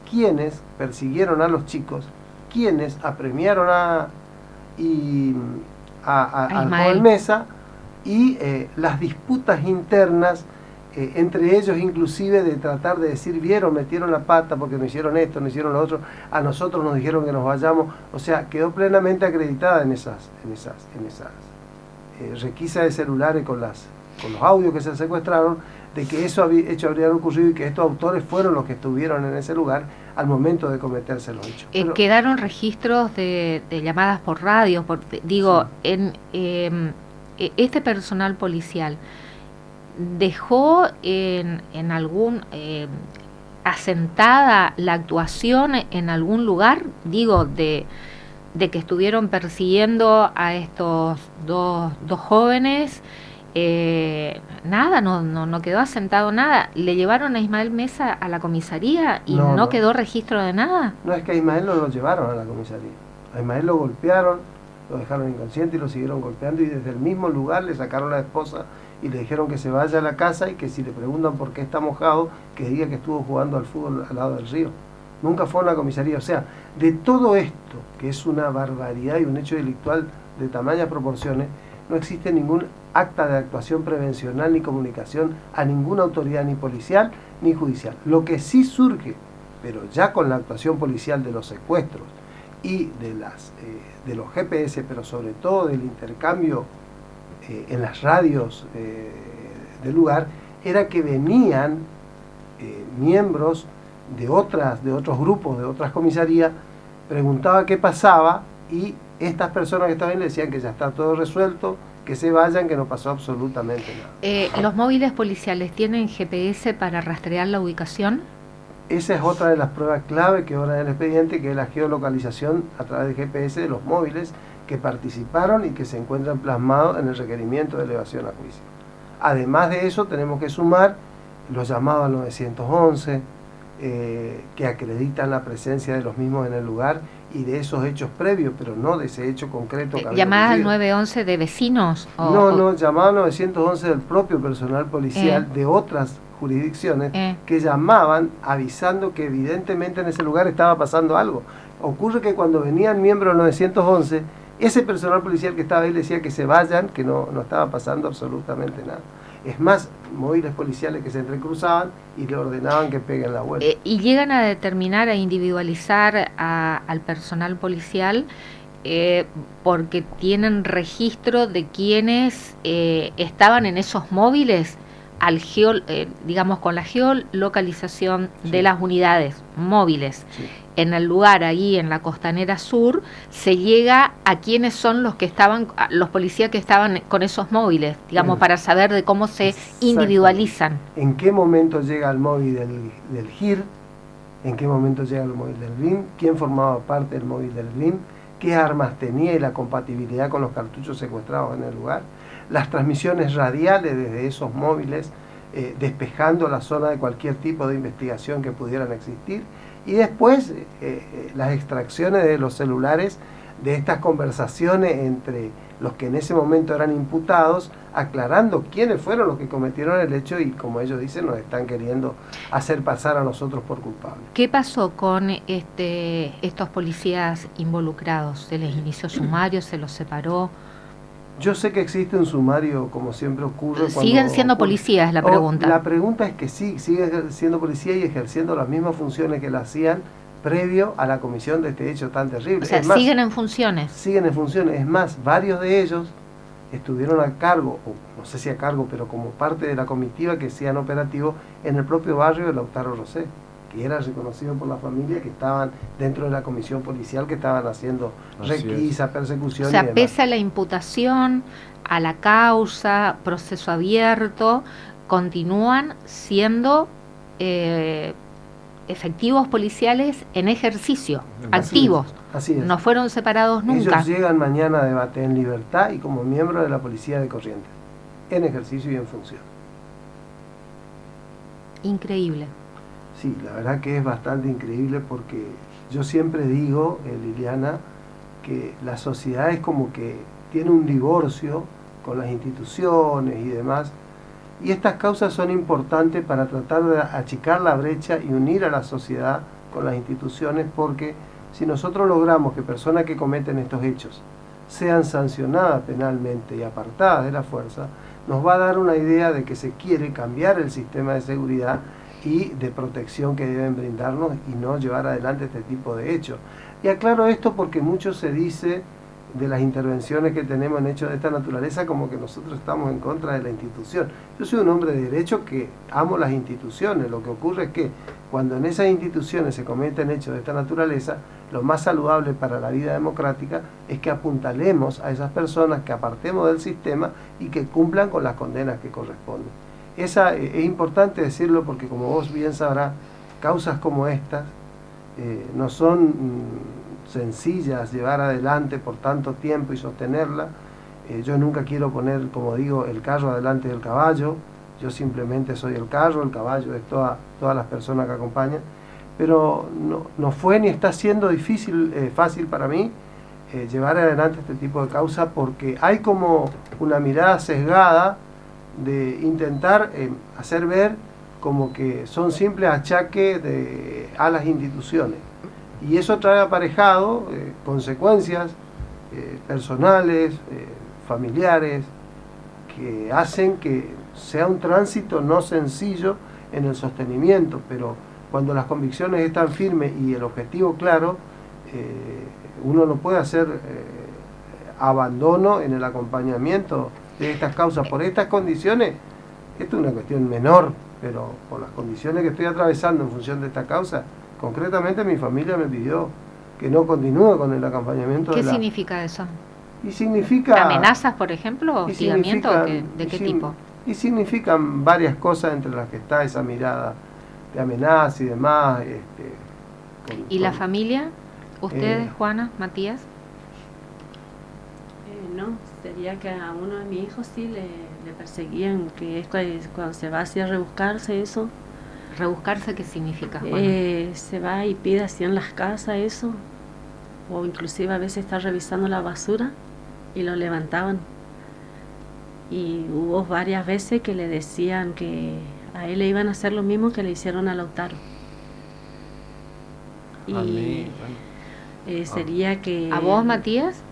quiénes persiguieron a los chicos, quiénes apremiaron al joven Mesa, y las disputas internas entre ellos, inclusive de tratar de decir, metieron la pata porque no hicieron esto, no hicieron lo otro, a nosotros nos dijeron que nos vayamos. O sea, quedó plenamente acreditada en esas requisas de celulares con los audios que se secuestraron, de que eso hecho habría ocurrido y que estos autores fueron los que estuvieron en ese lugar al momento de cometerse los hechos. Quedaron registros de llamadas por radio, sí. Este personal policial dejó en algún asentada la actuación en algún lugar, de que estuvieron persiguiendo a estos dos jóvenes. Nada, no quedó asentado nada. Le llevaron a Ismael Mesa a la comisaría y no quedó registro de nada. No, es que a Ismael no lo llevaron a la comisaría. A Ismael lo golpearon, lo dejaron inconsciente y lo siguieron golpeando, y desde el mismo lugar le sacaron a la esposa y le dijeron que se vaya a la casa, y que si le preguntan por qué está mojado, que diga que estuvo jugando al fútbol al lado del río. Nunca fue a una comisaría. O sea, de todo esto, que es una barbaridad y un hecho delictual de tamañas proporciones, no existe ningún acta de actuación prevencional ni comunicación a ninguna autoridad ni policial ni judicial. Lo que sí surge, pero ya con la actuación policial de los secuestros y de los GPS, pero sobre todo del intercambio en las radios del lugar, era que venían miembros de otros grupos, de otras comisarías, preguntaba qué pasaba y estas personas que estaban ahí le decían que ya está todo resuelto, que se vayan, que no pasó absolutamente nada. ¿Los móviles policiales tienen GPS para rastrear la ubicación? Esa es otra de las pruebas clave que ahora en el expediente, que es la geolocalización a través de GPS de los móviles que participaron y que se encuentran plasmados en el requerimiento de elevación a juicio. Además de eso, tenemos que sumar los llamados al 911, que acreditan la presencia de los mismos en el lugar y de esos hechos previos, pero no de ese hecho concreto que había ¿Llamadas al ocurrido. 911 de vecinos? No, llamado al 911 del propio personal policial de otras jurisdicciones que llamaban avisando que evidentemente en ese lugar estaba pasando algo. Ocurre que cuando venían miembros del 911, ese personal policial que estaba ahí le decía que se vayan, que no estaba pasando absolutamente nada. Es más, móviles policiales que se entrecruzaban y le ordenaban que peguen la vuelta. ¿Y llegan a determinar, a individualizar al personal policial porque tienen registro de quienes estaban en esos móviles? Digamos, con la geolocalización de las unidades móviles en el lugar, ahí en la Costanera Sur, se llega a quiénes son los que estaban, los policías que estaban con esos móviles, digamos, para saber de cómo se individualizan. ¿En qué momento llega el móvil del GIR? ¿En qué momento llega el móvil del RIM? ¿Quién formaba parte del móvil del RIM? ¿Qué armas tenía y la compatibilidad con los cartuchos secuestrados en el lugar? Las transmisiones radiales desde esos móviles, despejando la zona de cualquier tipo de investigación que pudieran existir, y después las extracciones de los celulares de estas conversaciones entre los que en ese momento eran imputados, aclarando quiénes fueron los que cometieron el hecho y, como ellos dicen, nos están queriendo hacer pasar a nosotros por culpables. ¿Qué pasó con estos policías involucrados? ¿Se les inició sumario? ¿Se los separó? Yo sé que existe un sumario, como siempre ocurre. ¿Siguen siendo policías, la pregunta? La pregunta es que sí, siguen siendo policías y ejerciendo las mismas funciones que la hacían previo a la comisión de este hecho tan terrible. O sea, es más, siguen en funciones. Siguen en funciones. Es más, varios de ellos estuvieron a cargo, o no sé si a cargo, pero como parte de la comitiva que hacían operativo en el propio barrio de Lautaro Rosé, que era reconocido por la familia, que estaban dentro de la comisión policial, que estaban haciendo requisa, persecución. O sea, y demás. pese a la imputación, a la causa, proceso abierto, continúan siendo efectivos policiales en ejercicio, activos. Así es. No fueron separados nunca. Ellos llegan mañana a debate en libertad y como miembros de la Policía de Corrientes, en ejercicio y en función. Increíble. Sí, la verdad que es bastante increíble porque yo siempre digo, Liliana, que la sociedad es como que tiene un divorcio con las instituciones y demás, y estas causas son importantes para tratar de achicar la brecha y unir a la sociedad con las instituciones, porque si nosotros logramos que personas que cometen estos hechos sean sancionadas penalmente y apartadas de la fuerza, nos va a dar una idea de que se quiere cambiar el sistema de seguridad y de protección que deben brindarnos y no llevar adelante este tipo de hechos. Y aclaro esto porque mucho se dice de las intervenciones que tenemos en hechos de esta naturaleza como que nosotros estamos en contra de la institución. Yo soy un hombre de derecho que amo las instituciones. Lo que ocurre es que cuando en esas instituciones se cometen hechos de esta naturaleza, lo más saludable para la vida democrática es que apuntalemos a esas personas, que apartemos del sistema y que cumplan con las condenas que corresponden. Es importante decirlo porque, como vos bien sabrás, causas como estas no son sencillas llevar adelante por tanto tiempo y sostenerla. Yo nunca quiero poner, como digo, el carro adelante del caballo. Yo simplemente soy el carro, el caballo es todas las personas que acompañan. Pero no fue ni está siendo fácil para mí llevar adelante este tipo de causa, porque hay como una mirada sesgada de intentar hacer ver como que son simples achaques a las instituciones. Y eso trae aparejado consecuencias personales, familiares, que hacen que sea un tránsito no sencillo en el sostenimiento, pero cuando las convicciones están firmes y el objetivo claro, uno no puede hacer abandono en el acompañamiento de estas causas. Por estas condiciones, esto es una cuestión menor, pero por las condiciones que estoy atravesando en función de esta causa, concretamente mi familia me pidió que no continúe con el acompañamiento. ¿Qué significa eso? Y significa... ¿Amenazas, por ejemplo? ¿Hostigamiento? ¿De qué tipo? Y significan varias cosas, entre las que está esa mirada de amenaza y demás. ¿Y la familia? ¿Ustedes, Juana, Matías? No, sería que a uno de mis hijos sí le perseguían, que es cuando se va así a rebuscarse eso. ¿Rebuscarse qué significa, Juana? Se va y pide así en las casas eso, o inclusive a veces está revisando la basura y lo levantaban. Y hubo varias veces que le decían que a él le iban a hacer lo mismo que le hicieron a Lautaro. Y A mí, sería que... ¿A vos, Matías?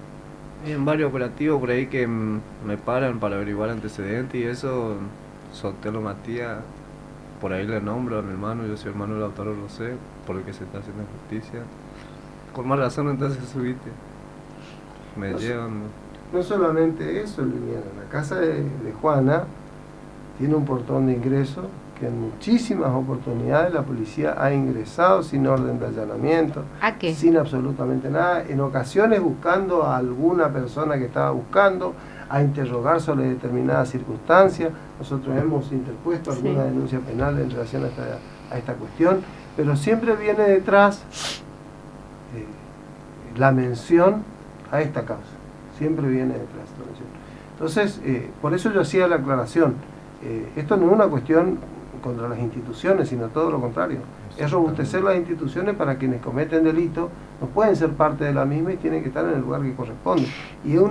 en varios operativos por ahí que me paran para averiguar antecedentes y eso, Sotelo Matías, por ahí le nombro a mi hermano, yo soy hermano de Lautaro Rosé, por el que se está haciendo justicia. Con más razón entonces subiste. Me llevan... No solamente eso, Liliana, la casa de Juana tiene un portón de ingreso que en muchísimas oportunidades la policía ha ingresado sin orden de allanamiento, ¿A qué? sin absolutamente nada, en ocasiones buscando a alguna persona que estaba buscando, a interrogar sobre determinadas circunstancias. Nosotros hemos interpuesto alguna denuncia penal en relación a esta cuestión, pero siempre viene detrás la mención a esta causa, siempre viene detrás la mención. Entonces, por eso yo hacía la aclaración, esto no es una cuestión contra las instituciones, sino todo lo contrario, es robustecer las instituciones para quienes cometen delitos, no pueden ser parte de la misma y tienen que estar en el lugar que corresponde. Y es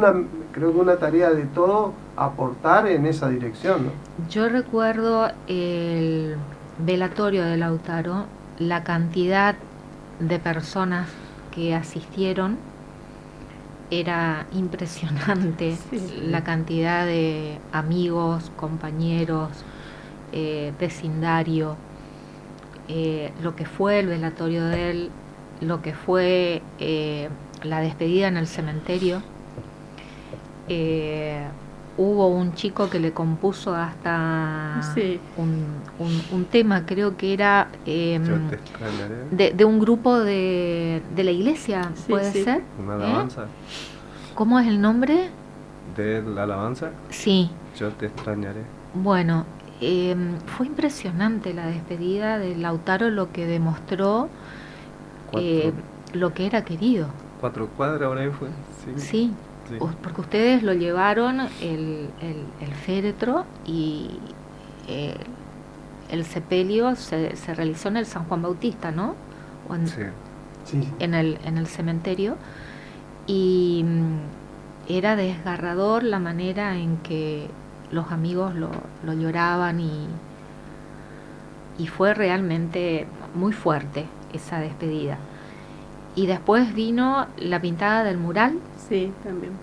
creo que una tarea de todos aportar en esa dirección, ¿no? Yo recuerdo el velatorio de Lautaro, la cantidad de personas que asistieron era impresionante, la cantidad de amigos, compañeros, vecindario, lo que fue el velatorio de él, lo que fue la despedida en el cementerio. Hubo un chico que le compuso hasta un tema, creo que era de un grupo de la iglesia, ¿puede ser? Una alabanza. ¿Cómo es el nombre? ¿De la alabanza? Sí. Yo te extrañaré. Bueno, fue impresionante la despedida de Lautaro, lo que demostró lo que era querido. 4 cuadras por ahí fue. Sí. Sí. Porque ustedes lo llevaron el féretro y el sepelio se realizó en el San Juan Bautista, ¿no? Sí. En el cementerio, y era desgarrador la manera en que los amigos lo lloraban y fue realmente muy fuerte esa despedida. Y después vino la pintada del mural. Sí, también.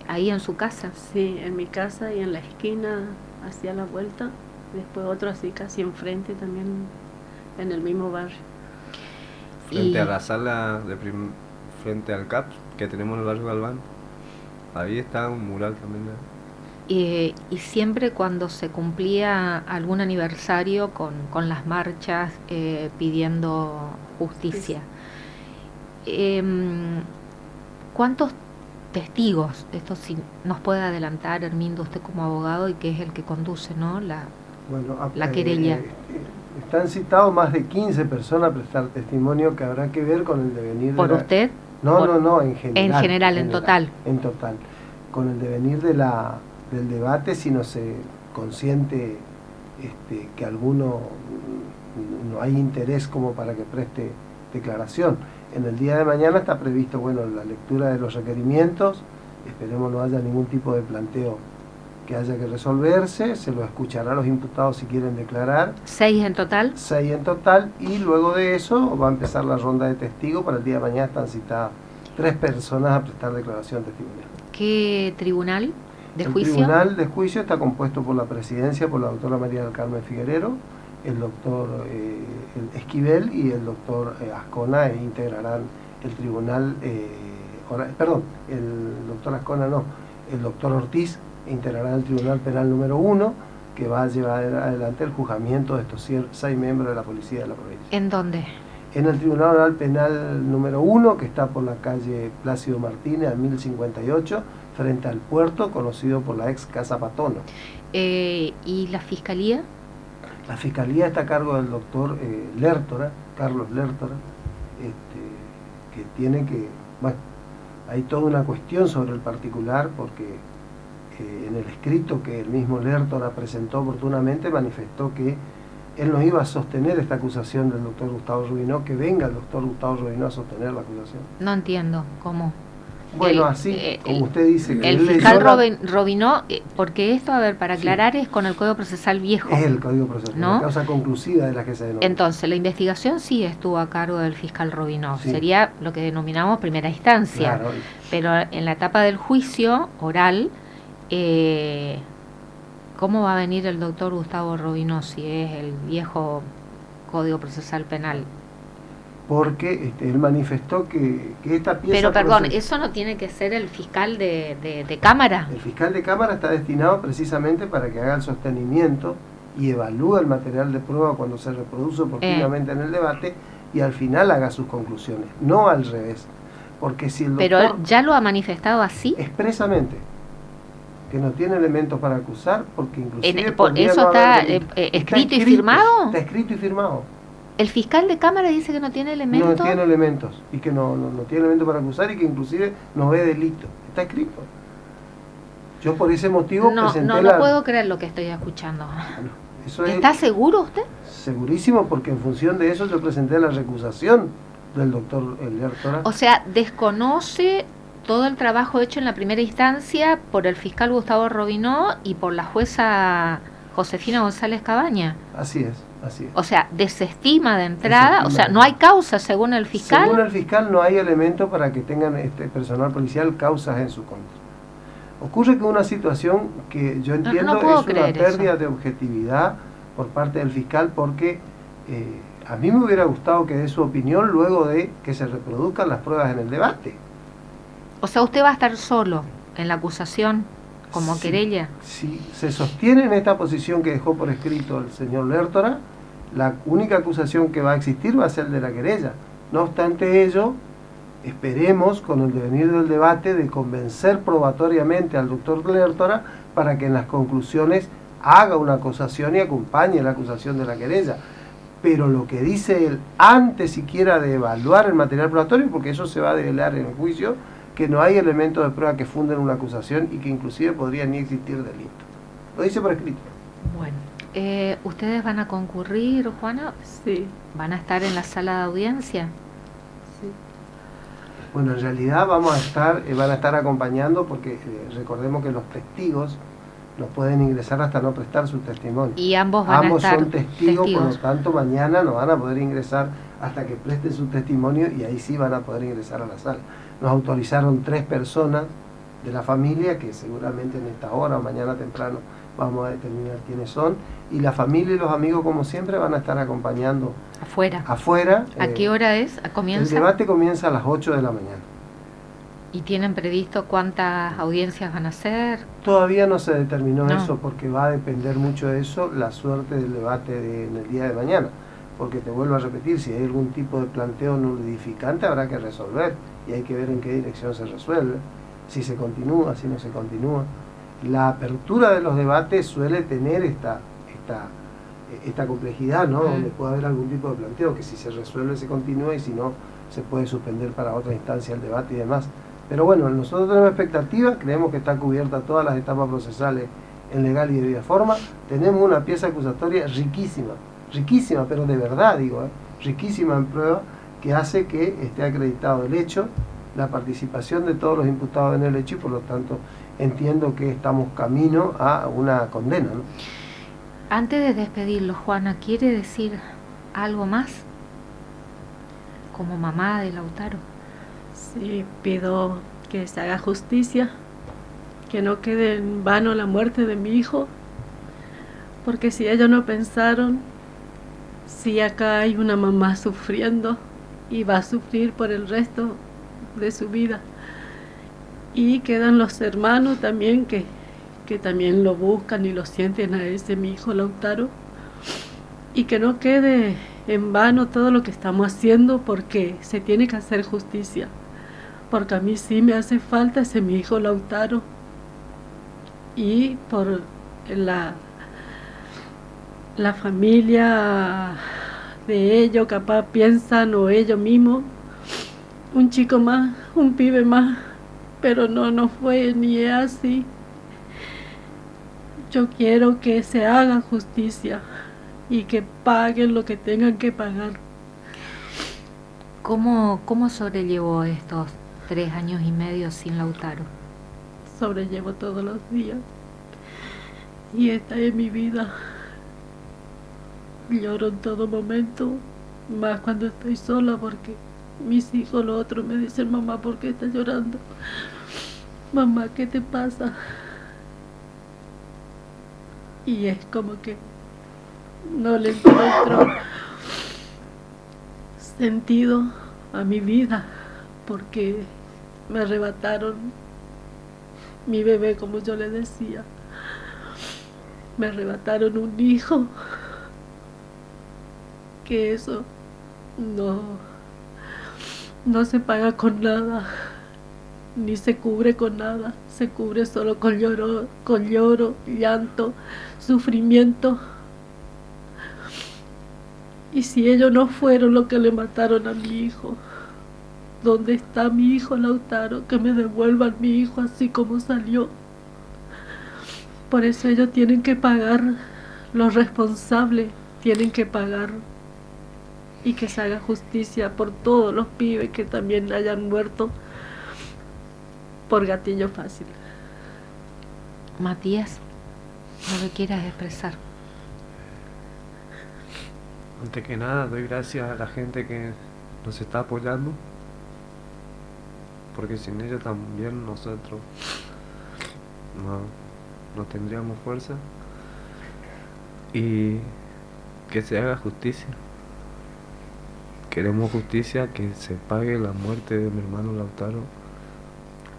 ¿Ahí en su casa? Sí, en mi casa y en la esquina, hacia la vuelta. Después otro así casi enfrente también, en el mismo barrio. Frente a la sala, frente al CAP que tenemos en el barrio Galván. Ahí está un mural también. Y siempre cuando se cumplía algún aniversario con las marchas pidiendo justicia. Sí. ¿Cuántos testigos, esto sí nos puede adelantar, Hermindo, usted como abogado y que es el que conduce, ¿no? la querella? Están citados más de 15 personas a prestar testimonio que habrá que ver con el devenir. ¿Por usted? No, en general. En total. En total. Con el devenir del debate, si no se consiente que alguno no hay interés como para que preste declaración. En el día de mañana está previsto, la lectura de los requerimientos, esperemos no haya ningún tipo de planteo que haya que resolverse, se lo escuchará a los imputados si quieren declarar. 6 en total. 6 en total, y luego de eso va a empezar la ronda de testigos. Para el día de mañana están citadas 3 personas a prestar declaración testimonial. ¿Qué tribunal? de el juicio. tribunal de juicio está compuesto por la presidencia, por la doctora María del Carmen Figuerero, el doctor el Esquivel y el doctor Ascona, e integrarán el tribunal, el doctor Ascona no, el doctor Ortiz integrará el Tribunal Penal número 1, que va a llevar adelante el juzgamiento de estos 6 miembros de la policía de la provincia. ¿En dónde? En el Tribunal Oral Penal número 1, que está por la calle Plácido Martínez, a 1058, frente al puerto, conocido por la ex Casa Patono. ¿Y la fiscalía? La fiscalía está a cargo del doctor Lertora, Carlos Lertora, que tiene que... Bueno, hay toda una cuestión sobre el particular, porque en el escrito que el mismo Lertora presentó oportunamente manifestó que él no iba a sostener esta acusación del doctor Gustavo Rubinó, que venga el doctor Gustavo Rubinó a sostener la acusación. No entiendo cómo. Bueno, así, como usted dice, que el él fiscal leyó Robinó, porque esto, a ver, para aclarar, es con el Código Procesal viejo. es el Código Procesal, ¿no? la causa conclusiva de la que se denomina. Entonces, la investigación sí estuvo a cargo del fiscal Robinó. Sí. Sería lo que denominamos primera instancia. Claro. Pero en la etapa del juicio oral, ¿cómo va a venir el doctor Gustavo Robinó si es el viejo Código Procesal Penal? Porque él manifestó que esta pieza... Pero perdón, ¿eso no tiene que ser el fiscal de Cámara? El fiscal de Cámara está destinado precisamente para que haga el sostenimiento y evalúe el material de prueba cuando se reproduce oportunamente en el debate, y al final haga sus conclusiones, no al revés. Porque si el doctor... Pero ya lo ha manifestado así. Expresamente, que no tiene elementos para acusar, porque inclusive... ¿Eso está escrito y firmado? Está escrito y firmado. El fiscal de Cámara dice que no tiene elementos. No tiene elementos, y que no tiene elementos para acusar, y que inclusive no ve delito. Está escrito. Yo por ese motivo presenté no puedo creer lo que estoy escuchando. Bueno, eso ¿Está seguro usted? Segurísimo, porque en función de eso yo presenté la recusación del doctor Lertora. O sea, desconoce todo el trabajo hecho en la primera instancia por el fiscal Gustavo Robinó y por la jueza Josefina González Cabaña. Así es, así es. O sea, desestima de entrada, o sea, no hay causa según el fiscal. Según el fiscal no hay elementos para que tengan personal policial causas en su contra. Ocurre que una situación que yo entiendo es una pérdida de objetividad por parte del fiscal, porque a mí me hubiera gustado que dé su opinión luego de que se reproduzcan las pruebas en el debate. O sea, usted va a estar solo en la acusación como querella. Si se sostiene en esta posición que dejó por escrito el señor Lertora, la única acusación que va a existir va a ser de la querella. No obstante ello, esperemos con el devenir del debate de convencer probatoriamente al doctor Lertora para que en las conclusiones haga una acusación y acompañe la acusación de la querella. Pero lo que dice él, antes siquiera de evaluar el material probatorio, porque eso se va a develar en el juicio, que no hay elementos de prueba que funden una acusación y que inclusive podría ni existir delito. Lo dice por escrito. Bueno, ¿ustedes van a concurrir, Juana? Sí. ¿Van a estar en la sala de audiencia? Sí. Bueno, en realidad van a estar acompañando, porque recordemos que los testigos no pueden ingresar hasta no prestar su testimonio. Y ambos van a estar son testigos, por lo tanto mañana no van a poder ingresar hasta que presten su testimonio, y ahí sí van a poder ingresar a la sala. Nos autorizaron 3 personas de la familia, que seguramente en esta hora o mañana temprano vamos a determinar quiénes son, y la familia y los amigos, como siempre, van a estar acompañando afuera. ¿A qué hora es? ¿Comienza? El debate comienza a las 8 de la mañana. ¿Y tienen previsto cuántas audiencias van a hacer? Todavía no se determinó eso, porque va a depender mucho de eso la suerte del debate en el día de mañana. Porque te vuelvo a repetir, si hay algún tipo de planteo nulificante habrá que resolver, y hay que ver en qué dirección se resuelve, si se continúa, si no se continúa. La apertura de los debates suele tener esta complejidad, ¿no? Donde puede haber algún tipo de planteo, que si se resuelve se continúa, y si no se puede suspender para otra instancia el debate y demás. Pero bueno, nosotros tenemos expectativas, creemos que está cubierta todas las etapas procesales en legal y debida forma. Tenemos una pieza acusatoria riquísima, pero de verdad digo, riquísima en prueba, que hace que esté acreditado el hecho, la participación de todos los imputados en el hecho, y por lo tanto entiendo que estamos camino a una condena, ¿no? Antes de despedirlo, Juana, ¿quiere decir algo más como mamá de Lautaro? Sí, pido que se haga justicia. que no quede en vano la muerte de mi hijo, porque si ellos no pensaron, si acá hay una mamá sufriendo y va a sufrir por el resto de su vida, y quedan los hermanos también que también lo buscan y lo sienten a ese mi hijo Lautaro, y que no quede en vano todo lo que estamos haciendo, porque se tiene que hacer justicia, porque a mí sí me hace falta ese mi hijo Lautaro, y por la familia de ellos capaz piensan, o ellos mismos, un chico más, un pibe más, pero no fue ni es así. Yo quiero que se haga justicia y que paguen lo que tengan que pagar. ¿Cómo sobrellevó estos 3 años y medio sin Lautaro? Sobrellevo todos los días, y esta es mi vida. Lloro en todo momento, más cuando estoy sola, porque mis hijos, los otros, me dicen: mamá, ¿por qué estás llorando? Mamá, ¿qué te pasa? Y es como que no le encuentro sentido a mi vida, porque me arrebataron mi bebé, como yo le decía. Me arrebataron un hijo, que eso no se paga con nada, ni se cubre con nada. Se cubre solo con lloro, llanto, sufrimiento. Y si ellos no fueron los que le mataron a mi hijo, ¿dónde está mi hijo Lautaro? Que me devuelvan mi hijo así como salió. Por eso ellos tienen que pagar, los responsables tienen que pagar, y que se haga justicia por todos los pibes que también hayan muerto por gatillo fácil. Matías, lo que quieras expresar. Antes que nada, doy gracias a la gente que nos está apoyando, porque sin ella también nosotros no tendríamos fuerza. Y que se haga justicia. Queremos justicia, que se pague la muerte de mi hermano Lautaro,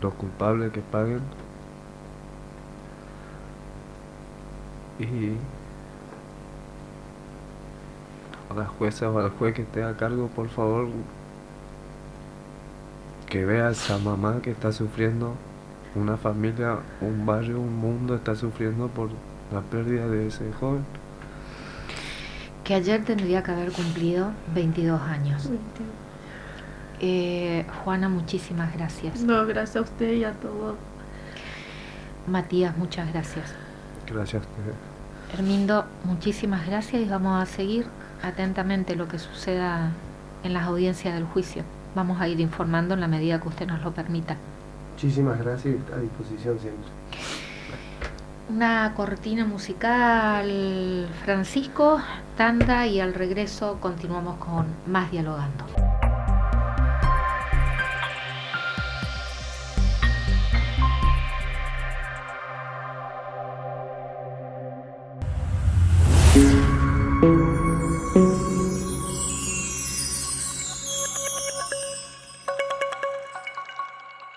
los culpables que paguen. Y a la jueza o al juez que esté a cargo, por favor, que vea a esa mamá que está sufriendo, una familia, un barrio, un mundo está sufriendo por la pérdida de ese joven. Que ayer tendría que haber cumplido 22 años. Juana, muchísimas gracias. No, gracias a usted y a todos. Matías, muchas gracias. Gracias a ustedes. Hermindo, muchísimas gracias, y vamos a seguir atentamente lo que suceda en las audiencias del juicio. Vamos a ir informando en la medida que usted nos lo permita. Muchísimas gracias, a disposición siempre. Una cortina musical, Francisco, tanda, y al regreso continuamos con más Dialogando.